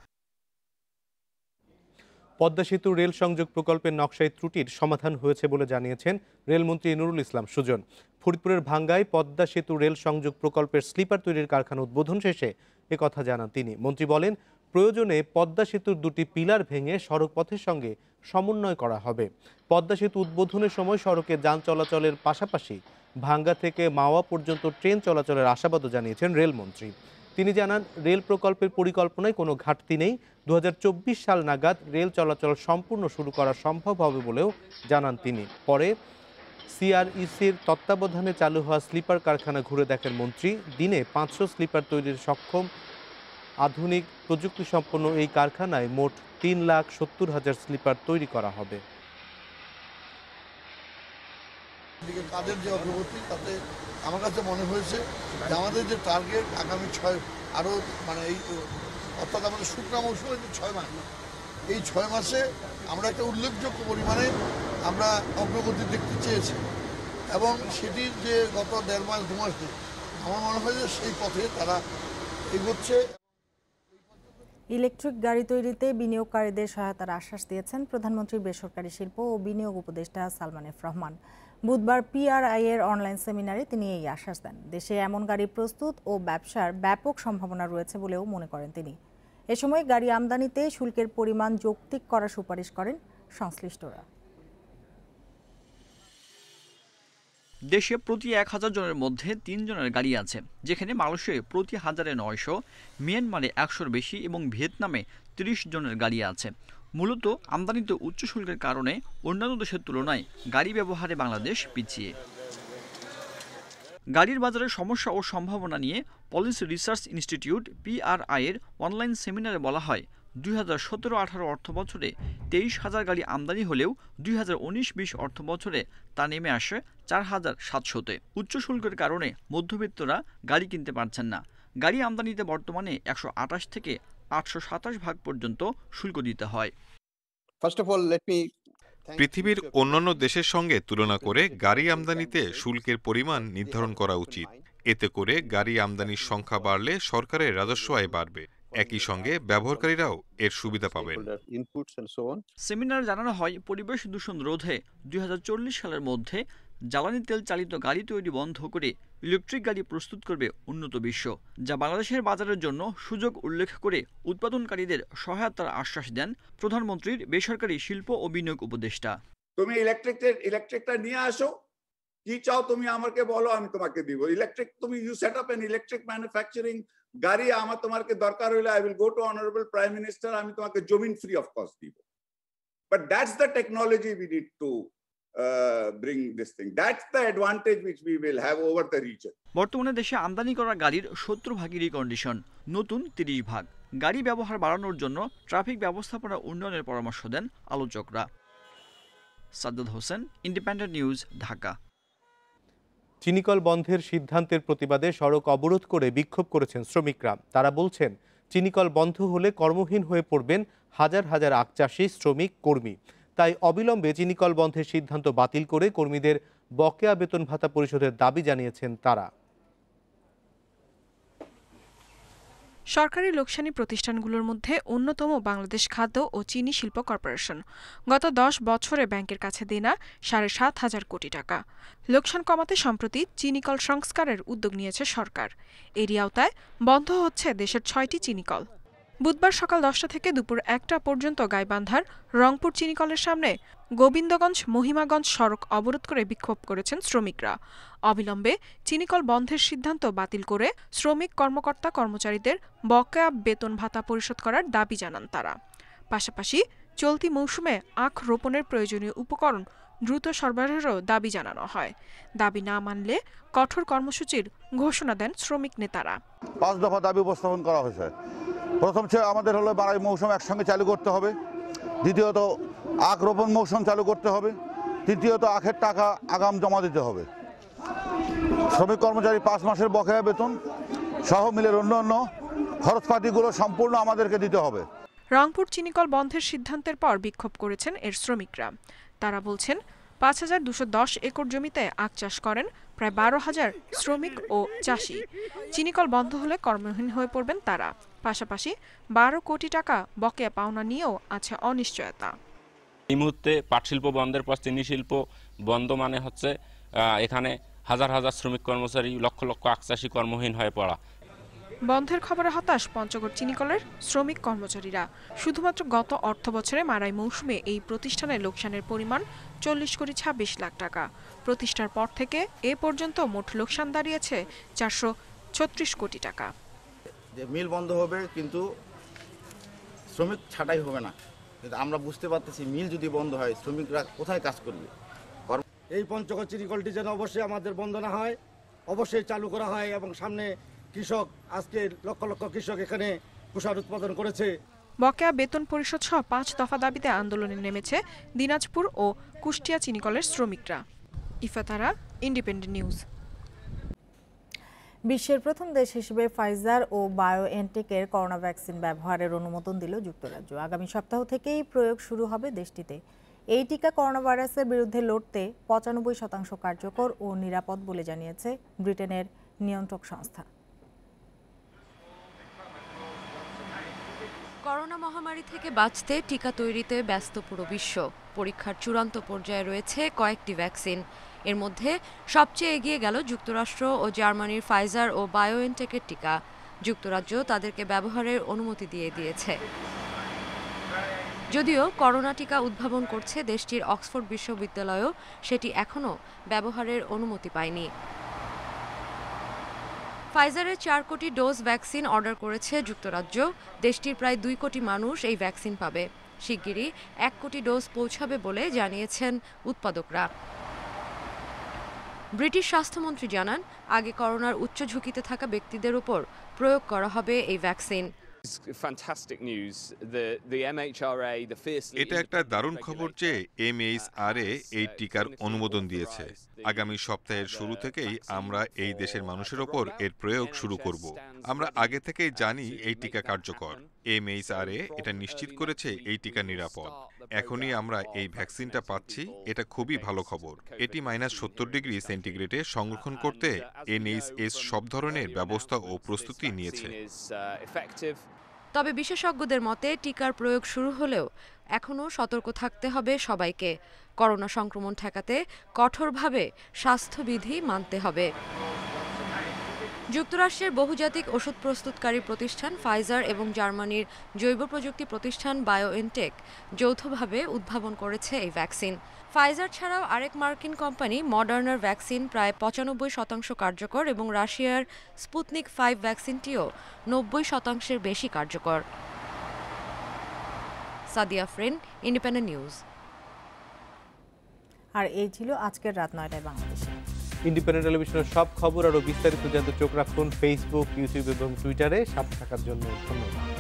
[SPEAKER 1] পদ্মা সেতু রেল সংযোগ প্রকল্পের নকশায় ত্রুটির সমাধান হয়েছে বলে জানিয়েছেন রেলমন্ত্রী নুরুল ইসলাম সুজন। ফরিদপুরের ভাঙ্গায় পদ্মা সেতু রেল সংযোগ প্রকল্পের স্লিপার তৈরির কারখানা উদ্বোধন শেষে একথা জানান তিনি। মন্ত্রী বলেন, প্রয়োজনে পদ্মা সেতুর 2টি পিলার ভেঙে সড়ক পথের সঙ্গে সমন্বয় করা হবে। পদ্মা সেতু উদ্বোধনের সময় সড়কে যান চলাচলের পাশাপাশি ভাঙ্গা থেকে মাওয়া পর্যন্ত ট্রেন চলাচলের আশাবাদও জানিয়েছেন রেলমন্ত্রী। তিনি জানান, রেল প্রকল্পের পরিকল্পনায় কোনো ঘাটতি নেই। 2024 সাল নাগাদ রেল চলাচল সম্পূর্ণ শুরু করা সম্ভব হবে বলেও জানান তিনি। পরে সিআরইসির তত্ত্বাবধানে চালু হওয়া স্লিপার কারখানা ঘুরে দেখেন মন্ত্রী। দিনে 500 স্লিপার তৈরির সক্ষম আধুনিক প্রযুক্তি সম্পন্ন এই কারখানায় মোট 3,70,000 স্লিপার তৈরি করা হবে।
[SPEAKER 18] কাজের যে অগ্রগতি, তাতে আমার কাছে মনে হয়েছে যে আমাদের যে টার্গেট আগামী 6 আরও মানে এই অর্থাৎ আমাদের শুকনা মৌসুম হচ্ছে 6 মাস, এই 6 মাসে আমরা একটা উল্লেখযোগ্য পরিমাণে আমরা অগ্রগতি দেখতে চেয়েছি, এবং সেটির যে গত 1.5 মাস 2 মাসে আমার মনে হয় যে সেই পথে তারা এগোচ্ছে।
[SPEAKER 2] ইলেকট্রিক গাড়ি তৈরিতে বিনিয়োগকারীদের সহায়তার আশ্বাস দিয়েছেন প্রধানমন্ত্রীর বেসরকারি শিল্প ও বিনিয়োগ উপদেষ্টা সালমান এফ রহমান। বুধবার পিআরআই এর অনলাইন সেমিনারে তিনি এই আশ্বাস দেন। দেশে এমন গাড়ি প্রস্তুত ও ব্যবসার ব্যাপক সম্ভাবনা রয়েছে বলেও মনে করেন তিনি। এ সময় গাড়ি আমদানিতে শুল্কের পরিমাণ যৌক্তিক করার সুপারিশ করেন সংশ্লিষ্টরা।
[SPEAKER 26] দেশে প্রতি 1000 জনের মধ্যে 3 জনের গাড়ি আছে, যেখানে মালয়েশিয়ায় প্রতি 1000-এ 900, মিয়ানমারে 100-র বেশি এবং ভিয়েতনামে 30 জনের গাড়ি আছে। মূলত আমদানিতে উচ্চ শুল্কের কারণে অন্যান্য দেশের তুলনায় গাড়ি ব্যবহারে বাংলাদেশ পিছিয়ে। গাড়ির বাজারের সমস্যা ও সম্ভাবনা নিয়ে পলিসি রিসার্চ ইনস্টিটিউট পিআরআই এর অনলাইন সেমিনারে বলা হয়, 2017-18 অর্থ বছরে 23,000 গাড়ি আমদানি হলেও 2019-20 অর্থ বছরে তা নেমে আসে 4,700-তে। উচ্চ শুল্কের কারণে মধ্যবিত্তরা গাড়ি কিনতে পারছেন না। গাড়ি আমদানিতে বর্তমানে 128 থেকে 827 ভাগ পর্যন্ত শুল্ক দিতে হয়।
[SPEAKER 13] পৃথিবীর অন্যান্য দেশের সঙ্গে তুলনা করে গাড়ি আমদানিতে শুল্কের পরিমাণ নির্ধারণ করা উচিত। এতে করে গাড়ি আমদানির সংখ্যা বাড়লে সরকারের রাজস্ব আয় বাড়বে, একই সঙ্গে ব্যবহারকারীরাও এর সুবিধা পাবেন।
[SPEAKER 26] সেমিনারে জানানো হয়, পরিবেশ দূষণ রোধে 2040 সালের মধ্যে জ্বালানি তেল চালিত গাড়ি তৈরি বন্ধ করে ইলেকট্রিক গাড়ি প্রস্তুত করবে উন্নত বিশ্ব, যা বাংলাদেশের বাজারের জন্য সুযোগ উল্লেখ করে উৎপাদনকারীদের সহায়তার আশ্বাস দেন প্রধানমন্ত্রীর বেসরকারি শিল্প ও বিনিয়োগ উপদেষ্টা।
[SPEAKER 27] তুমি ইলেকট্রিকটা নিয়ে আসো,
[SPEAKER 11] কি চাও তুমি আমাকে বলো, আমি তোমাকে দিব। ইলেকট্রিক তুমি you set up an electric manufacturing গাড়ি আমার তোমাকে দরকার হলে I will go to honourable prime minister, আমি তোমাকে জমিন ফ্রি অফ কস্ট দিব। But that's the technology we need to bring this thing. That's the advantage which we will have over the region.
[SPEAKER 26] বর্তমানে দেশে আমদানি করা গাড়ির 70 ভাগই রিকন্ডিশন, নতুন 30 ভাগ। গাড়ি ব্যবহার বাড়ানোর জন্য ট্রাফিক ব্যবস্থাপনা উন্নয়নের পরামর্শ দেন আলোচকরা। সাদ্দাত হোসেন, ইন্ডিপেন্ডেন্ট নিউজ, ঢাকা।
[SPEAKER 1] চিনিকল বন্ধের সিদ্ধান্তের প্রতিবাদে সড়ক অবরোধ করে বিক্ষোভ করেছেন শ্রমিকরা। তারা বলছেন, চিনিকল বন্ধ হলে কর্মহীন হয়ে পড়বেন হাজার হাজার আখ চাষি, শ্রমিক, কর্মী। তাই অবিলম্বে চিনিকল বন্ধের সিদ্ধান্ত বাতিল করে কর্মীদের বকেয়া বেতন ভাতা পরিশোধের দাবি জানিয়েছেন তারা।
[SPEAKER 19] সরকারি লোকসানি প্রতিষ্ঠানগুলোর মধ্যে অন্যতম বাংলাদেশ খাদ্য ও চিনি শিল্প কর্পোরেশন। গত 10 বছরে ব্যাংকের কাছে দেনা 7,500 কোটি টাকা। লোকসান কমাতে সম্প্রতি চিনিকল সংস্কারের উদ্যোগ নিয়েছে সরকার। এরই আওতায় বন্ধ হচ্ছে দেশের 6টি চিনিকল। বুধবার সকাল 10টা থেকে দুপুর 1টা পর্যন্ত গাইবান্ধার রংপুর চিনিকলের সামনে গোবিন্দগঞ্জ মহিমাগঞ্জ সড়ক অবরোধ করে বিক্ষোভ করেছেন শ্রমিকরা। অবিলম্বে চিনিকল বন্ধের সিদ্ধান্ত বাতিল করে শ্রমিক কর্মকর্তা কর্মচারীদের বকেয়া বেতন ভাতা পরিশোধ করার দাবি জানান তারা। পাশাপাশি চলতি মৌসুমে আখ রোপণের প্রয়োজনীয় উপকরণ দ্রুত সরবরাহেরও দাবি জানানো হয়। দাবি না মানলে কঠোর কর্মসূচির ঘোষণা দেন শ্রমিক নেতারা।
[SPEAKER 20] 5 দফা দাবি উপস্থাপন করা হয়েছে। প্রথম আমাদের হলো বাড়াই মৌসুম একসঙ্গে চালু করতে হবে, দ্বিতীয়ত আখ রোপণ মৌসুম চালু করতে হবে, তৃতীয়ত আখের টাকা আগাম জমা দিতে হবে। শ্রমিক কর্মচারী 5 মাসের বকেয়া বেতন সহ মিলের অন্যান্য খরচপাতিগুলো সম্পূর্ণ আমাদেরকে দিতে হবে।
[SPEAKER 19] রংপুর চিনিকল বন্ধের সিদ্ধান্তের পর বিক্ষোভ করেছেন এর শ্রমিকরা। তারা বলছেন, 5,210 একর জমিতে আখ চাষ করেন প্রায় 12,000 শ্রমিক ও চাষি। চিনিকল বন্ধ হলে কর্মহীন হয়ে পড়বেন তারা। পাশাপাশি 12 কোটি টাকা বকেয়া পাওনা নিয়েও আছে অনিশ্চয়তা।
[SPEAKER 21] এই মুহূর্তে পাট শিল্প বন্ধের পর চিনি শিল্প বন্ধ মানে হচ্ছে এখানে হাজার হাজার শ্রমিক কর্মচারী, লক্ষ লক্ষ আখ চাষি কর্মহীন হয়ে পড়া।
[SPEAKER 19] বন্ধের খবরে হতাশ পঞ্চগড় চিনিকলের শ্রমিক কর্মচারীরা। শুধুমাত্র গত অর্থবছরে মারাই মৌসুমে এই প্রতিষ্ঠানের লোকসানের পরিমাণ 40,26 লাখ টাকা। প্রতিষ্ঠার পর থেকে এ পর্যন্ত মোট লোকসান দাঁড়িয়েছে 436 কোটি টাকা।
[SPEAKER 22] মিল বন্ধ হবে কিন্তু শ্রমিক ছাঁটাই হবে না, কিন্তু আমরা বুঝতে পারতেছি মিল যদি বন্ধ হয় শ্রমিকরা কোথায় কাজ করবে।
[SPEAKER 23] এই পঞ্চগড় চিনিকলটি যেন অবশ্যই আমাদের বন্ধ না হয়, অবশ্যই চালু করা হয় এবং সামনে কৃষক, আজকে লক্ষ লক্ষ কৃষক এখানে তুষার উৎপাদন করেছে।
[SPEAKER 19] বকেয়া বেতন পরিশোধ সহ 5 দফা দাবিতে আন্দোলনে নেমেছে দিনাজপুর ও কুষ্টিয়া চিনিকলের শ্রমিকরা। ইফাতারা, ইন্ডিপেন্ডেন্ট নিউজ।
[SPEAKER 2] বিশ্বের প্রথম দেশ হিসেবে ফাইজার ও বায়োএনটেকের করোনা ভ্যাকসিন ব্যবহারের অনুমোদন দিল যুক্তরাজ্য। আগামী সপ্তাহ থেকেই প্রয়োগ শুরু হবে দেশটিতে। এই টিকা করোনা ভাইরাসের বিরুদ্ধে লড়তে 95% কার্যকর ও নিরাপদ বলে জানিয়েছে ব্রিটেনের নিয়ন্ত্রক সংস্থা।
[SPEAKER 27] করোনা মহামারী থেকে বাঁচতে টিকা তৈরিতে ব্যস্ত পুরো বিশ্ব। পরীক্ষার চূড়ান্ত পর্যায়ে রয়েছে কয়েকটি ভ্যাকসিন। এর মধ্যে সবচেয়ে এগিয়ে গেল যুক্তরাষ্ট্র ও জার্মানির ফাইজার ও বায়োএনটেকের টিকা। যুক্তরাজ্য তাদেরকে ব্যবহারের অনুমতি দিয়েছে। যদিও করোনা টিকা উদ্ভাবন করছে দেশটির অক্সফোর্ড বিশ্ববিদ্যালয়ও সেটি এখনও ব্যবহারের অনুমতি পায়নি। ফাইজারের 4 কোটি ডোজ ভ্যাকসিন অর্ডার করেছে যুক্তরাজ্য। দেশটির প্রায় 2 কোটি মানুষ এই ভ্যাকসিন পাবে। শিগগিরই 1 কোটি ডোজ পৌঁছাবে বলে জানিয়েছেন উৎপাদকরা। ব্রিটিশ স্বাস্থ্যমন্ত্রী জানান, আগে করোনার উচ্চ ঝুঁকিতে থাকা ব্যক্তিদের উপর প্রয়োগ করা হবে এই ভ্যাকসিন।
[SPEAKER 13] এটা একটা দারুণ খবর যে MHRA এই টিকার অনুমোদন দিয়েছে। আগামী সপ্তাহের শুরু থেকেই আমরা এই দেশের মানুষের ওপর এর প্রয়োগ শুরু করব। আমরা আগে থেকেই জানি এই টিকা কার্যকর। MHRA এটা নিশ্চিত করেছে এই টিকা নিরাপদ। এখনই আমরা এই ভ্যাকসিনটা পাচ্ছি, এটা খুবই ভালো খবর। এটি -70 ডিগ্রি সেন্টিগ্রেডে সংরক্ষণ করতে NHS সব ধরনের ব্যবস্থা ও প্রস্তুতি নিয়েছে।
[SPEAKER 27] তবে বিশেষজ্ঞদের মতে টিকার প্রয়োগ শুরু হলেও এখনও সতর্ক থাকতে হবে সবাইকে। করোনা সংক্রমণ ঠেকাতে কঠোরভাবে স্বাস্থ্যবিধি মানতে হবে। যুক্তরাষ্ট্রের বহুজাতিক ওষুধ প্রস্তুতকারী প্রতিষ্ঠান ফাইজার এবং জার্মানির জৈব প্রযুক্তি প্রতিষ্ঠান বায়োএনটেক যৌথভাবে উদ্ভাবন করেছে এই ভ্যাকসিন। ফাইজার ছাড়াও আরেক মার্কিন কোম্পানি মডার্নার ভ্যাকসিন প্রায় ৯৫% কার্যকর এবং রাশিয়ার স্পুতনিক 5 ভ্যাকসিনটিও ৯০% বেশি কার্যকর। Sadia Fren, Independent News.
[SPEAKER 2] আর এই ছিল আজকের রাত ৯টায় বাংলাদেশে।
[SPEAKER 1] ইন্ডিপেন্ডেন্ট টেলিভিশনের সব খবর আরও বিস্তারিত জানতে চোখ রাখুন ফেসবুক, ইউটিউব এবং টুইটারে। সাথে থাকার জন্য ধন্যবাদ।